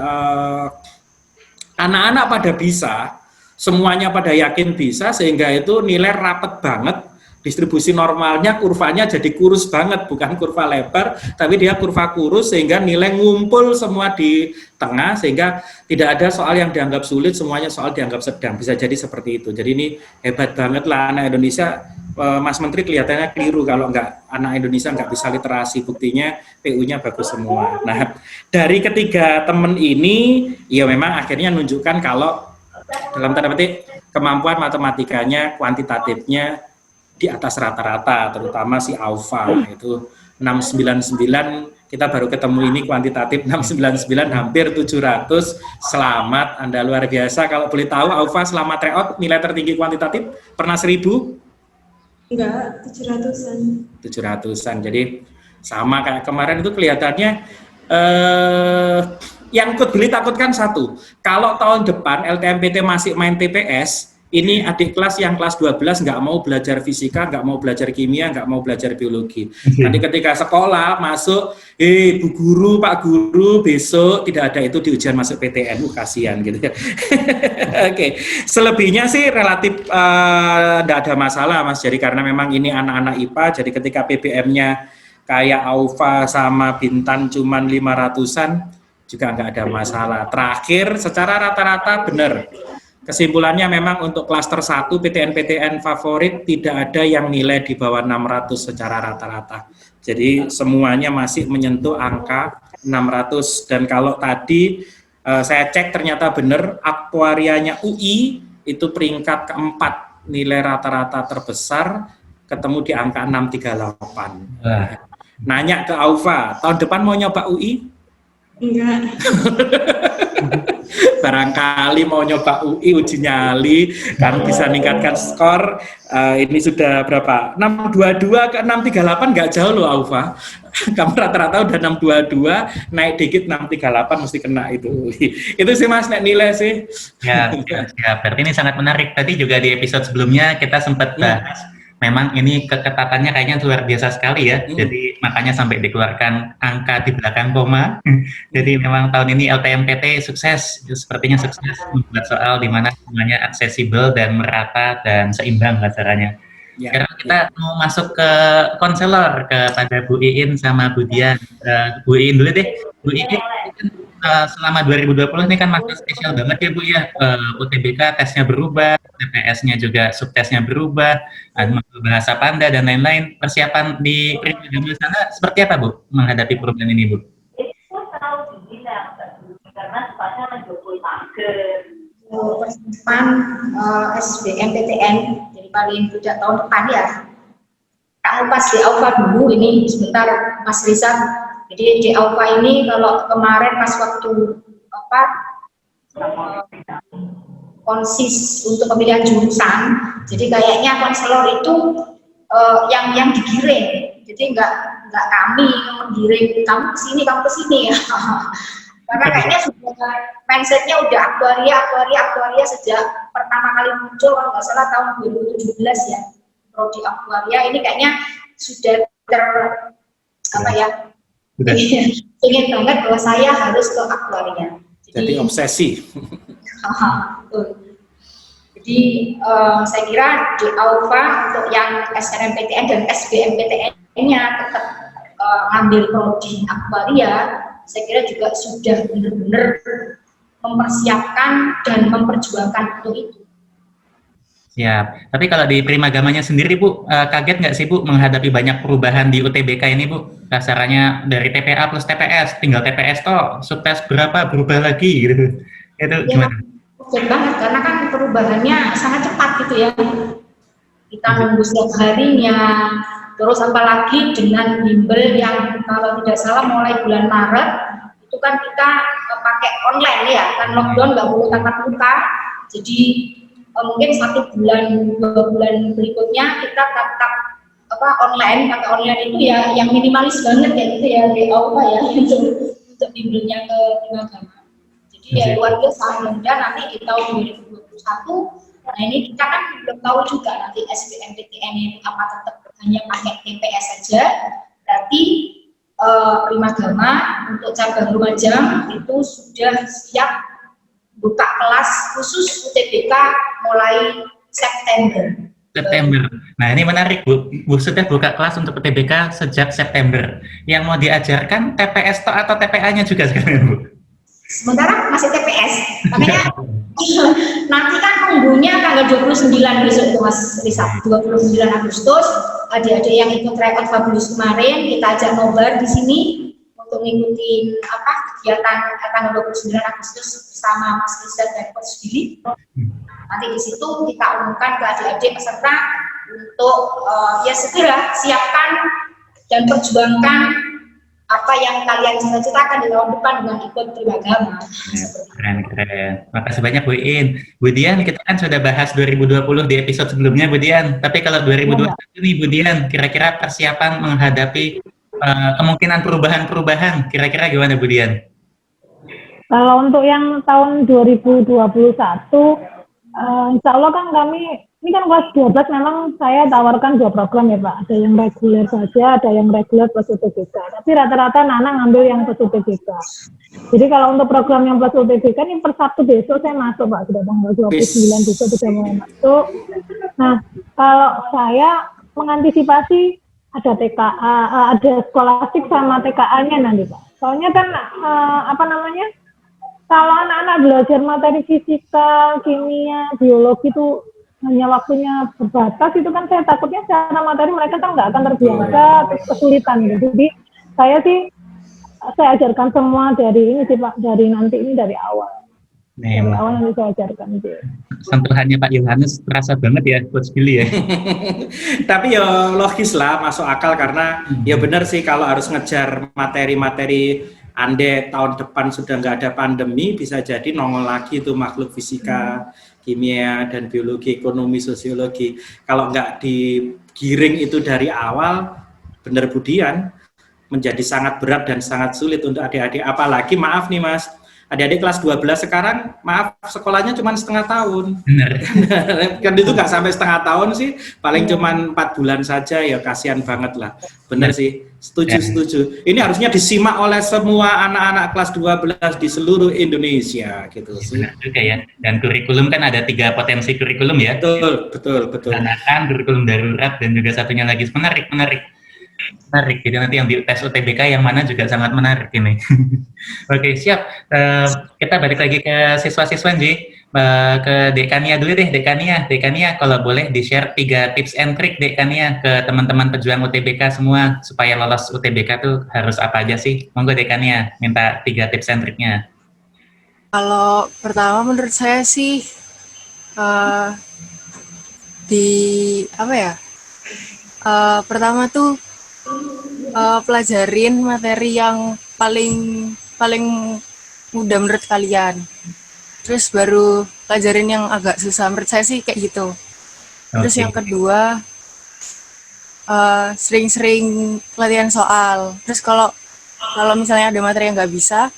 anak-anak pada bisa, semuanya pada yakin bisa sehingga itu nilai rapet banget, distribusi normalnya kurvanya jadi kurus banget, bukan kurva lebar tapi dia kurva kurus sehingga nilai ngumpul semua di tengah sehingga tidak ada soal yang dianggap sulit, semuanya soal dianggap sedang, bisa jadi seperti itu. Jadi ini hebat banget lah anak Indonesia. Mas Menteri kelihatannya keliru kalau anak Indonesia nggak bisa literasi, buktinya PU-nya bagus semua. Nah, dari ketiga temen ini, ya memang akhirnya menunjukkan kalau dalam tanda petik kemampuan matematikanya, kuantitatifnya di atas rata-rata, terutama si Aufa itu 699, kita baru ketemu ini kuantitatif 699 hampir 700. Selamat, Anda luar biasa. Kalau boleh tahu Aufa selama tryout nilai tertinggi kuantitatif pernah 1000? Enggak, 700-an. 700-an. Jadi sama kayak kemarin itu kelihatannya yang Coach Billy takutkan satu, kalau tahun depan LTMPT masih main TPS, ini adik kelas yang kelas 12 nggak mau belajar fisika, nggak mau belajar kimia, nggak mau belajar biologi. Nanti ketika sekolah masuk, Bu Guru, Pak Guru, besok tidak ada itu di ujian masuk PTN, kasihan gitu ya. Oke, selebihnya sih relatif nggak ada masalah Mas, jadi karena memang ini anak-anak IPA, jadi ketika PBM-nya kayak Aufa sama Bintan cuman 500-an, juga nggak ada masalah. Terakhir, secara rata-rata benar. Kesimpulannya memang untuk klaster 1 PTN-PTN favorit tidak ada yang nilai di bawah 600 secara rata-rata. Jadi semuanya masih menyentuh angka 600. Dan kalau tadi saya cek ternyata benar, aktuarianya UI itu peringkat keempat nilai rata-rata terbesar, ketemu di angka 638. Nanya ke Aufa, tahun depan mau nyoba UI? Enggak. Barangkali mau nyoba UI uji nyali kan bisa meningkatkan skor. Ini sudah berapa? 622 ke 638 nggak jauh loh Aufa. Kamu rata-rata udah 622, naik dikit 638 mesti kena itu. Itu sih Mas nek nilai sih. Ya, berarti ini sangat menarik. Tadi juga di episode sebelumnya kita sempat bahas memang ini keketatannya kayaknya luar biasa sekali ya. Jadi makanya sampai dikeluarkan angka di belakang koma. Jadi memang tahun ini LTMPT sukses, sepertinya sukses membuat soal di mana semuanya aksesibel dan merata dan seimbang caranya. Sekarang kita mau masuk ke konselor, kepada Bu Iin sama Bu Dian. Bu Iin dulu deh. Bu Iin selama 2020 ini kan masa spesial banget ya Bu ya. UTBK tesnya berubah, TPS-nya juga subtesnya berubah, bahasa Panda dan lain-lain. Persiapan di Prima sana seperti apa Bu menghadapi perubahan ini Bu? Persiapan SBMPTN jadi paling tidak tahun depan ya. Kamu pas di Aufa dulu ini sebentar Mas Rizal. Jadi di Aufa ini kalau kemarin pas waktu konsis untuk pemilihan jurusan, jadi kayaknya konselor itu yang digiring. Jadi nggak kami yang menggiring kamu kesini ya. Karena kayaknya sudah mindsetnya udah aktuaria sejak pertama kali muncul kalau nggak salah tahun 2017 ya. Prodi aktuaria ini kayaknya sudah ingin banget bahwa saya harus ke aktuaria. Jadi obsesi. Jadi saya kira di Aufa untuk yang SNMPTN dan SBMPTN-nya tetap ngambil prodi aktuaria, saya kira juga sudah benar-benar mempersiapkan dan memperjuangkan untuk itu. Siap. Tapi kalau di Primagamanya sendiri Bu, kaget nggak sih Bu menghadapi banyak perubahan di UTBK ini Bu? Kasarannya dari TPA plus TPS, tinggal TPS toh, subtes berapa berubah lagi gitu. Itu gimana? Kaget banget karena kan perubahannya sangat cepat gitu ya. Kita nunggu setiap harinya, terus apalagi dengan bimbel yang kalau tidak salah mulai bulan Maret itu kan kita pakai online ya, kan lockdown nggak boleh tatap muka, jadi mungkin 1 bulan 2 bulan berikutnya kita tetap online, pakai online itu ya yang minimalis banget ya gitu ya di Aufa ya untuk bimbelnya ke Primagama. Jadi ya luar biasa, mudah nanti di tahun 2021. Nah ini kita kan belum tahu juga nanti SBMPTN ini apa tetap hanya pakai TPS saja. Berarti Primagama untuk cabang Lumajang itu sudah siap buka kelas khusus UTBK mulai September. Nah ini menarik Bu sudah buka kelas untuk UTBK sejak September. Yang mau diajarkan TPS atau TPA-nya juga sekarang Bu? Sementara masih TPS, makanya nanti kan tunggunya tanggal 29 besok itu Mas Risa, 29 Agustus, adik-adik yang ikut tryout Fabulous kemarin, kita ajak nobar di sini untuk ngikutin kegiatan tanggal 29 Agustus bersama Mas Risa dan Coach Billy. Nanti di situ kita umumkan ke adik-adik peserta untuk ya segera siapkan dan perjuangkan apa yang kalian cita-citakan di tahun depan dengan ikut Primagama. Keren. Makasih banyak Bu Iin. Bu Dian, kita kan sudah bahas 2020 di episode sebelumnya Bu Dian. Tapi kalau 2021 nih Bu Dian, kira-kira persiapan menghadapi kemungkinan perubahan-perubahan, kira-kira gimana Bu Dian? Kalau untuk yang tahun 2021, insya Allah kan kami, ini kan kelas 12 memang saya tawarkan 2 program ya Pak. Ada yang reguler saja, ada yang reguler plus UTBK. Tapi rata-rata anak ngambil yang plus UTBK. Jadi kalau untuk program yang plus UTBK ini per Sabtu besok saya masuk Pak. Sudah tanggal 29 besok sudah mau masuk. Nah, kalau saya mengantisipasi ada TKA, ada skolastik sama TKA-nya nanti Pak. Soalnya kan, kalau anak-anak belajar materi fisika, kimia, biologi itu hanya waktunya terbatas, itu kan saya takutnya secara materi mereka kan nggak akan terbiasa, terus kesulitan gitu. Jadi saya ajarkan semua dari ini sih Pak, dari awal. Dari awal nanti saya ajarkan itu. Sentuhannya Pak Yohanes terasa banget ya Coach Billy ya. Tapi ya logis lah, masuk akal karena ya benar sih kalau harus ngejar materi-materi andai tahun depan sudah nggak ada pandemi, bisa jadi nongol lagi itu makhluk fisika, kimia, dan biologi, ekonomi, sosiologi. Kalau nggak digiring itu dari awal, benar Budian, menjadi sangat berat dan sangat sulit untuk adik-adik. Apalagi, maaf nih Mas, adik-adik kelas 12 sekarang, maaf, sekolahnya cuma setengah tahun. Benar. Kan itu nggak sampai setengah tahun sih, paling cuma 4 bulan saja, ya kasihan banget lah. Benar sih, setuju. Ini harusnya disimak oleh semua anak-anak kelas 12 di seluruh Indonesia gitu sih. Benar juga ya. Dan kurikulum kan ada 3 potensi kurikulum ya. Betul. Anak-anak, kurikulum darurat, dan juga satunya lagi menarik. Jadi nanti yang di tes UTBK yang mana juga sangat menarik ini. Oke, siap. Kita balik lagi ke siswa-siswa Ji. Ke Dekania dulu deh, Dekania kalau boleh di-share 3 tips and trick Dekania ke teman-teman pejuang UTBK semua supaya lolos UTBK tuh harus apa aja sih? Monggo Dekania, minta 3 tips and tricknya. Kalau pertama menurut saya sih pertama tuh pelajarin materi yang paling mudah menurut kalian. Terus baru pelajarin yang agak susah. Menurut saya sih kayak gitu. Terus yang kedua, sering-sering latihan soal. Terus kalau misalnya ada materi yang nggak bisa,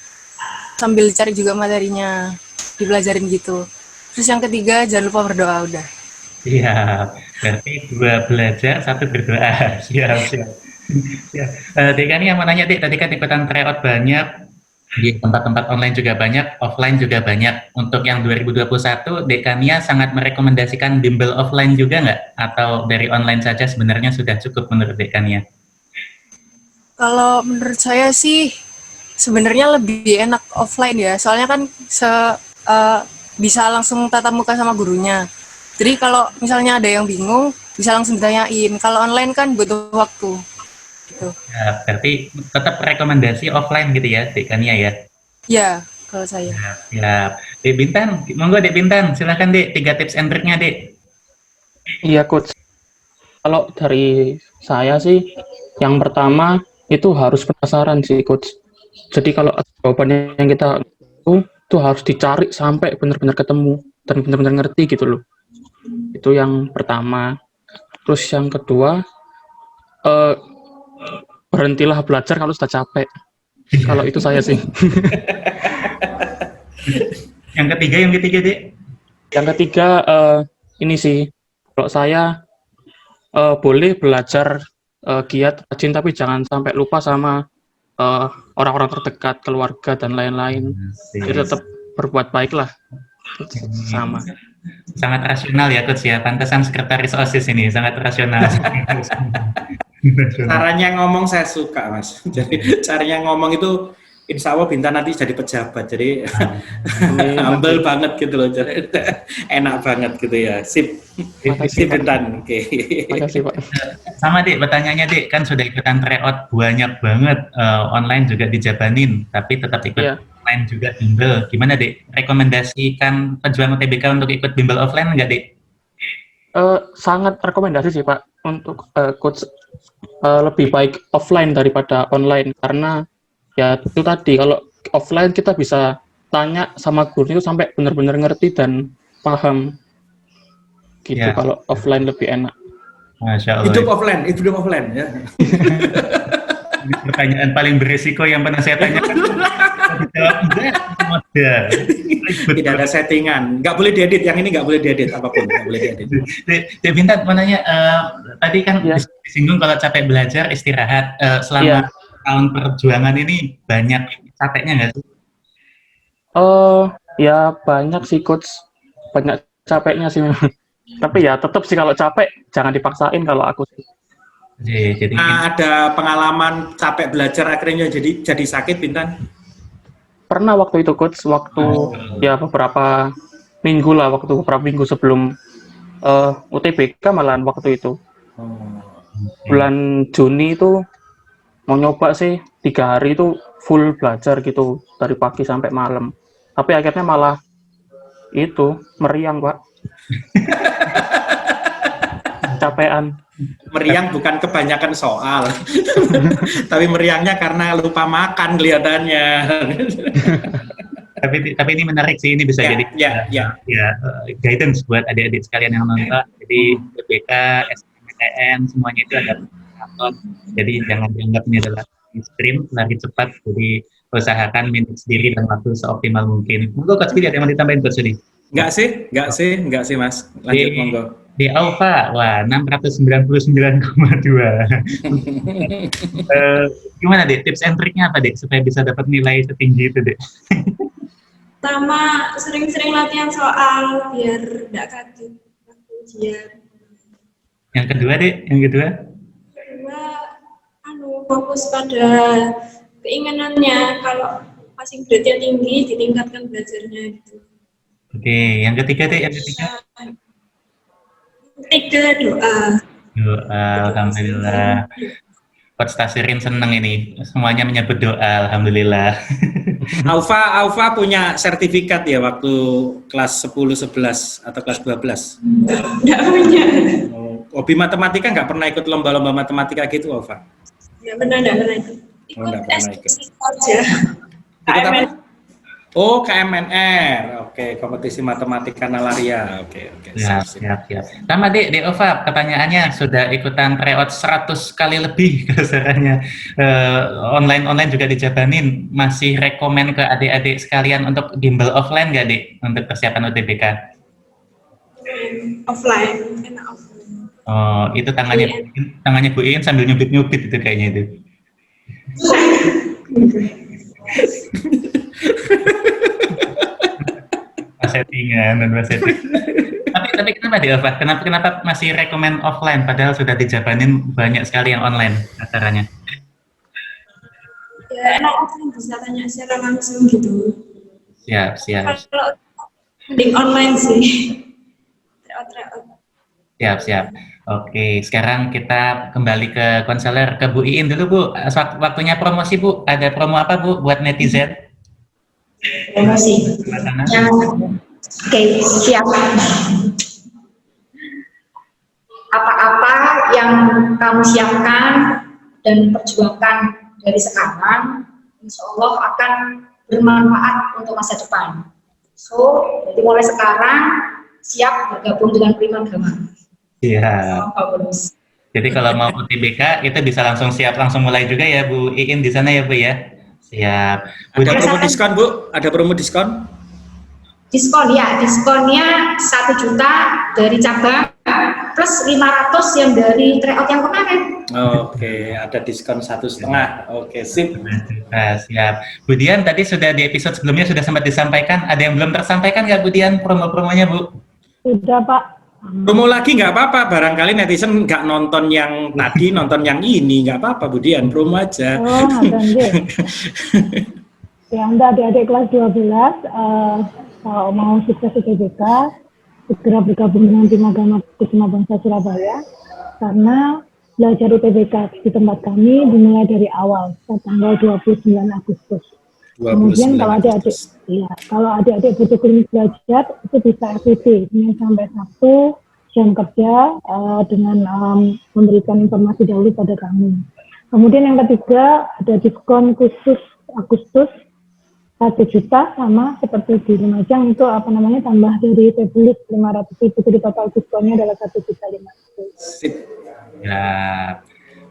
sambil cari juga materinya, dipelajarin gitu. Terus yang ketiga, jangan lupa berdoa udah. Iya, berarti 2 belajar, 1 berdoa. Siap. Dekania mau nanya Dek, tadi kan ikutan tryout banyak, di tempat-tempat online juga banyak, offline juga banyak. Untuk yang 2021, Dekania sangat merekomendasikan bimbel offline juga nggak? Atau dari online saja sebenarnya sudah cukup menurut Dekania? Kalau menurut saya sih, sebenarnya lebih enak offline ya. Soalnya kan bisa langsung tatap muka sama gurunya. Jadi kalau misalnya ada yang bingung, bisa langsung ditanyain. Kalau online kan butuh waktu. Gitu. Ya, berarti tetap rekomendasi offline gitu ya, Dekania ya? Ya, kalau saya. Ya. Dek Bintan, monggo Dek Bintan, silakan Dek, 3 tips and trick-nya Dek. Iya, Coach. Kalau dari saya sih, yang pertama itu harus penasaran sih, Coach. Jadi kalau jawabannya yang kita itu harus dicari sampai benar-benar ketemu dan benar-benar ngerti gitu loh. Itu yang pertama. Terus yang kedua, berhentilah belajar kalau sudah capek. Kalau itu saya sih. Yang ketiga Dek? Yang ketiga, ini sih, kalau saya boleh belajar giat, rajin, tapi jangan sampai lupa sama orang-orang terdekat, keluarga, dan lain-lain. Jadi tetap berbuat baik lah. Sama. Sangat rasional ya Coach ya, pantesan sekretaris OSIS ini, sangat rasional. Caranya ngomong saya suka Mas. Jadi caranya ngomong itu insya Allah Bintan nanti jadi pejabat, jadi humble banget gitu loh, jadi enak banget gitu ya. Sip Bintan. Oke. Makasih Pak. Sama Dek, pertanyaannya Dek, kan sudah ikutan tryout banyak banget, online juga dijabanin, tapi tetap ikut offline juga bimbel. Gimana Dek? Rekomendasikan pejuang UTBK untuk ikut bimbel offline nggak Dek? Sangat rekomendasi sih Pak untuk coach, lebih baik offline daripada online, karena ya itu tadi, kalau offline kita bisa tanya sama guru itu sampai benar-benar ngerti dan paham gitu. Kalau offline lebih enak. Masya Allah. Hidup offline ya. Ini pertanyaan paling berisiko yang pernah saya tanyakan. Tidak ada settingan, nggak boleh diedit, yang ini nggak boleh diedit, apapun nggak boleh diedit. Dek Bintan mau nanya, tadi kan disinggung kalau capek belajar istirahat, selama tahun perjuangan ini banyak capeknya nggak sih? Ya banyak sih Coach, banyak capeknya sih memang. Tapi ya tetap sih kalau capek jangan dipaksain kalau aku sih. Jadi ada pengalaman capek belajar akhirnya jadi sakit Bintan? Pernah waktu itu Coach, waktu ya beberapa minggu sebelum UTBK malahan waktu itu. Bulan Juni itu mau nyoba sih 3 hari itu full belajar gitu dari pagi sampai malam. Tapi akhirnya malah itu meriang Pak. kecapean. Meriang bukan kebanyakan soal, tapi meriangnya karena lupa makan kelihatannya. Tapi ini menarik sih, ini bisa jadi guidance buat adik-adik sekalian yang nonton. Jadi BPK, SNMPTN semuanya itu ada nonton. Jadi jangan dianggap ini adalah sprint, lari cepat. Jadi usahakan minute sendiri dan waktu seoptimal mungkin. Monggo Coach Budi, ada yang mau ditambahin Coach Budi? Enggak sih Mas. Lanjut monggo. Di Alpha, wah 699,2. Gimana Dek, tips and triknya apa Dek, supaya bisa dapat nilai setinggi itu Dek? Pertama, sering-sering latihan soal biar tidak kaget waktu ujian. Yang kedua Dek, Kedua, fokus pada keinginannya. Kalau passing grade-nya tinggi, ditingkatkan belajarnya gitu. Oke, yang ketiga Dek, Ketiga, doa. Alhamdulillah. Coach Tasirin seneng ini, semuanya menyebut doa, alhamdulillah. Alfa punya sertifikat ya waktu kelas 10, 11 atau kelas 12? Enggak punya. Hobi matematika nggak pernah ikut lomba-lomba matematika gitu, Alfa? Enggak pernah ikut. Nggak pernah ikut. Aja. KMN. Oh, KMNR. Oke, kompetisi matematika nalaria. Oke. Siap. Sama Dek Ova, pertanyaannya sudah ikutan tryout 100 kali lebih kasarannya. Online juga dijabanin. Masih rekomen ke adik-adik sekalian untuk bimbel offline nggak Dek untuk persiapan UTBK? Offline, enak offline. Oh, itu tangannya Bu Iin sambil nyubit-nyubit itu kayaknya itu. Settingan. Tapi kenapa di Alfa? Kenapa masih rekomen offline padahal sudah dijabanin banyak sekali yang online acaranya? Ya enak offline, bisa tanya secara langsung gitu. Siap. Kalau mending online sih. Siap. Oke, sekarang kita kembali ke konselor, ke Bu Iin dulu Bu. Waktunya promosi Bu. Ada promo apa Bu buat netizen? Promosi. Oke, siap. Apa-apa yang kamu siapkan dan perjuangkan dari sekarang, insya Allah akan bermanfaat untuk masa depan. So, jadi mulai sekarang siap bergabung dengan Primagama. Iya. Jadi kalau mau UTBK itu bisa langsung mulai juga ya Bu Iin di sana ya Bu ya. Siap. Ada promo diskon Bu? Ada promo diskon? Diskonnya 1 juta dari cabang plus 500 yang dari tryout yang kemarin. Oke, ada diskon 1,5. Oke, sip. Nah, siap. Bu Dian tadi sudah di episode sebelumnya sudah sempat disampaikan. Ada yang belum tersampaikan nggak Bu Dian promo-promonya Bu? Sudah Pak. Promo lagi nggak apa-apa, barangkali netizen nggak nonton yang tadi, nonton yang ini, nggak apa-apa Bu Dian, promo aja. Oh, ya, Anda adik-adik kelas 12, kalau mau sukses UTBK, segera bergabung dengan Primagama Kusuma Bangsa Surabaya, karena belajar UTBK di tempat kami dimulai dari awal, tanggal 29 Agustus. Kemudian kalau adik-adik butuh klinis belajar, itu bisa FID, Senin sampai Sabtu, jam kerja, dengan memberikan informasi dahulu pada kami. Kemudian yang ketiga, ada diskon khusus Agustus, 1 juta, sama seperti di Lumajang, itu tambah dari tablet 500.000, jadi total diskonnya adalah 1.500.000. Ya.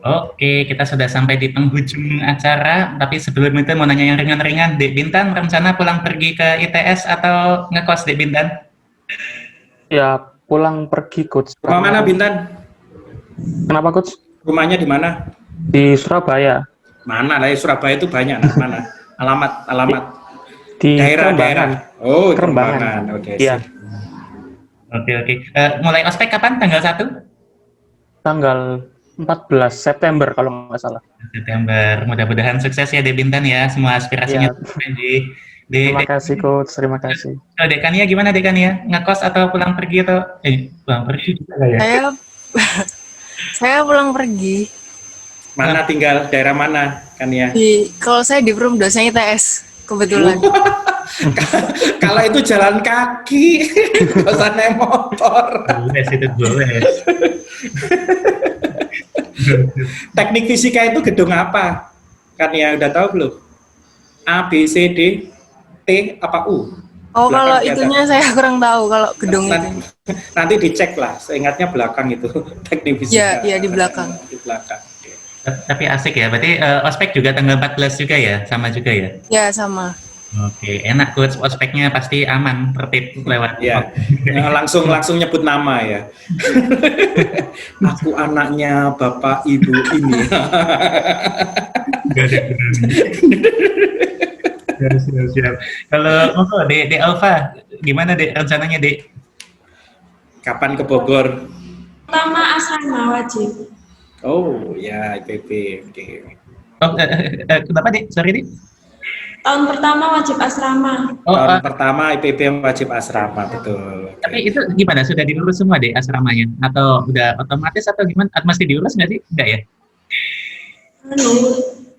Oke, kita sudah sampai di penghujung acara, tapi sebelum itu mau nanya yang ringan-ringan. Dek Bintan, rencana pulang pergi ke ITS atau ngekos Dek Bintan? Ya, pulang pergi Coach. Rumah mana Bintan? Kenapa Coach? Rumahnya di mana? Di Surabaya. Mana lah, Surabaya itu banyak, mana? Alamat. Di daerah. Oh, Kerembangan. Oke. Iya. Oke. Mulai ospek kapan? Tanggal 1? Tanggal 14 September kalau nggak salah. September. Mudah-mudahan sukses ya Dek Bintan ya. Semua aspirasinya terpenuhi. Terima kasih Coach, terima kasih. Oh, Dekania gimana Dekania? Ngekos atau pulang pergi atau pulang pergi juga nggak ya? Saya pulang pergi. Mana tinggal daerah mana Kania? Kalau saya di Perum dosen ITS kebetulan. Kalau itu jalan kaki, nggak usah naik motor. Boleh. Teknik fisika itu gedung apa? Kan ya udah tahu belum? A, B, C, D, T, apa U? Oh, kalau Belakang itunya saya kurang tahu kalau gedung itu. Nanti dicek lah, seingatnya belakang itu teknik fisika. Iya, di belakang. Di belakang. Tapi asik ya, berarti ospek juga tanggal 14 juga ya, sama juga ya? Ya, sama. Oke, enak coach, ospeknya pasti aman, tertib lewat. Ya, langsung nyebut nama ya. Aku anaknya bapak ibu ini. Siap. Kalau Dek Alfa, gimana Dek rencananya Dek? Kapan ke Bogor? Pertama asrama wajib. Oh ya, IPB. Oke. Oh, kenapa Dek? Sorry Dek. Tahun pertama wajib asrama. Oh, Tahun pertama IPB yang wajib asrama, betul. tapi itu gimana? Sudah diurus semua Dek asramanya? Atau udah otomatis atau gimana? Mesti diurus nggak sih? Enggak ya?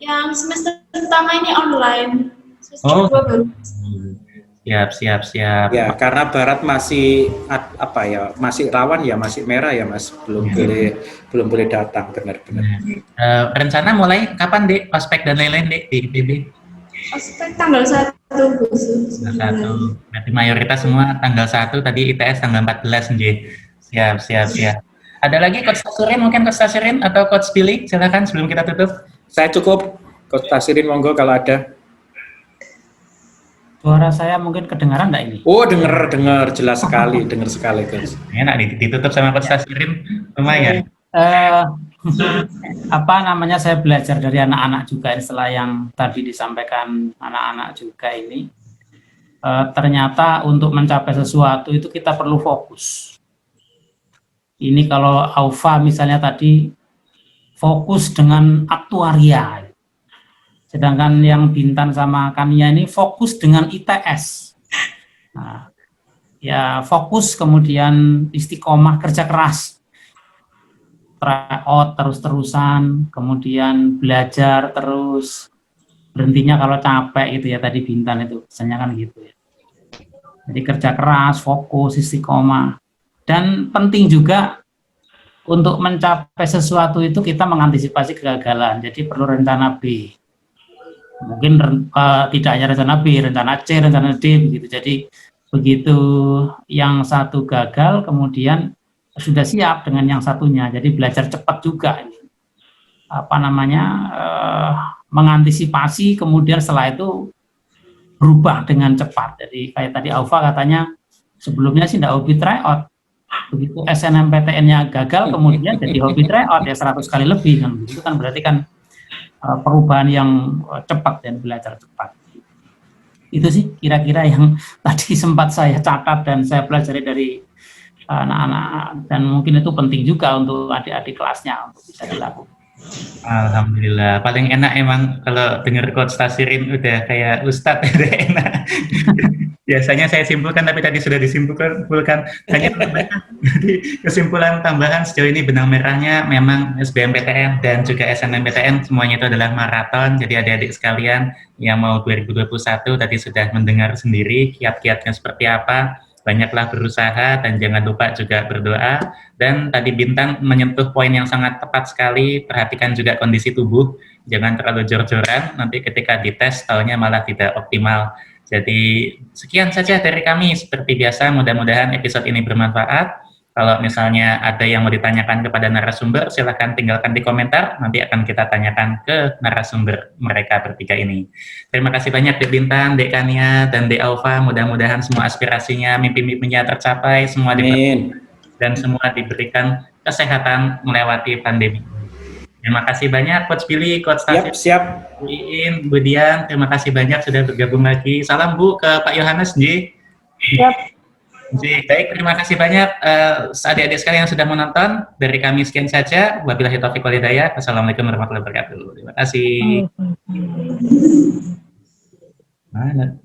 Yang semester pertama ini online. Semester Oh. kedua baru. Siap. Ya, karena Barat masih masih rawan ya, masih merah ya Mas, belum boleh datang, benar-benar. Rencana mulai kapan Dek? Ospek dan lain-lain Dek di IPB? Ospek tanggal 1 Agustus. Tanggal 1. Berarti mayoritas semua tanggal 1, tadi ITS tanggal 14 nggih. Siap. Ada lagi Coach Tasirin, mungkin Coach Tasirin atau Coach Billy, silakan sebelum kita tutup. Saya cukup, Coach Tasirin monggo kalau ada. Suara saya mungkin kedengaran enggak ini? Oh, dengar jelas sekali, dengar sekali Coach. Enak nih ditutup sama Coach Tasirin, lumayan. Saya belajar dari anak-anak juga setelah yang tadi disampaikan anak-anak juga ini. Ternyata untuk mencapai sesuatu itu kita perlu fokus. Ini kalau Aufa misalnya tadi fokus dengan aktuaria. Sedangkan yang Bintan sama Kania ini fokus dengan ITS. Nah, ya fokus kemudian istiqomah kerja keras. Tryout terus-terusan, kemudian belajar terus, berhentinya kalau capek gitu ya, tadi Bintan itu pesannya kan gitu ya. Jadi kerja keras, fokus, istiqomah. Dan penting juga untuk mencapai sesuatu itu kita mengantisipasi kegagalan, jadi perlu rencana B. Mungkin tidak hanya rencana B, rencana C, rencana D begitu. Jadi begitu yang satu gagal, kemudian sudah siap dengan yang satunya. Jadi belajar cepat juga ini. Mengantisipasi, kemudian setelah itu berubah dengan cepat. Jadi kayak tadi Aufa katanya sebelumnya sih tidak hobi tryout. Begitu SNMPTN-nya gagal, kemudian jadi hobi tryout ya 100 kali lebih kan. Itu kan berarti kan perubahan yang cepat dan belajar cepat. Itu sih kira-kira yang tadi sempat saya catat dan saya pelajari dari anak-anak, dan mungkin itu penting juga untuk adik-adik kelasnya untuk bisa dilakukan. Alhamdulillah, paling enak emang kalau dengar Coach Tasirin udah kayak Ustadz, udah enak. Biasanya saya simpulkan, tapi tadi sudah disimpulkan. Hanya kesimpulan tambahan sejauh ini benang merahnya memang SBMPTN dan juga SNMPTN semuanya itu adalah maraton. Jadi adik-adik sekalian yang mau 2021 tadi sudah mendengar sendiri kiat-kiatnya seperti apa. Banyaklah berusaha dan jangan lupa juga berdoa. Dan tadi Bintan menyentuh poin yang sangat tepat sekali, perhatikan juga kondisi tubuh, jangan terlalu jor-joran, nanti ketika dites taunya malah tidak optimal. Jadi sekian saja dari kami, seperti biasa mudah-mudahan episode ini bermanfaat. Kalau misalnya ada yang mau ditanyakan kepada narasumber, silahkan tinggalkan di komentar, nanti akan kita tanyakan ke narasumber mereka bertiga ini. Terima kasih banyak Dek Bintan, Dek Kania, dan Dek Aufa, mudah-mudahan semua aspirasinya, mimpi-mimpinya tercapai, semua dan semua diberikan kesehatan melewati pandemi. Terima kasih banyak Coach Billy, Coach Tasir, siap. Bu Dian, terima kasih banyak sudah bergabung lagi. Salam Bu ke Pak Yohanes, Ji. Siap. Baik, terima kasih banyak adik-adik sekalian yang sudah menonton. Dari kami sekian saja. Wabillahi taufiq wal hidayah. Wassalamualaikum warahmatullahi wabarakatuh. Terima kasih. Mana?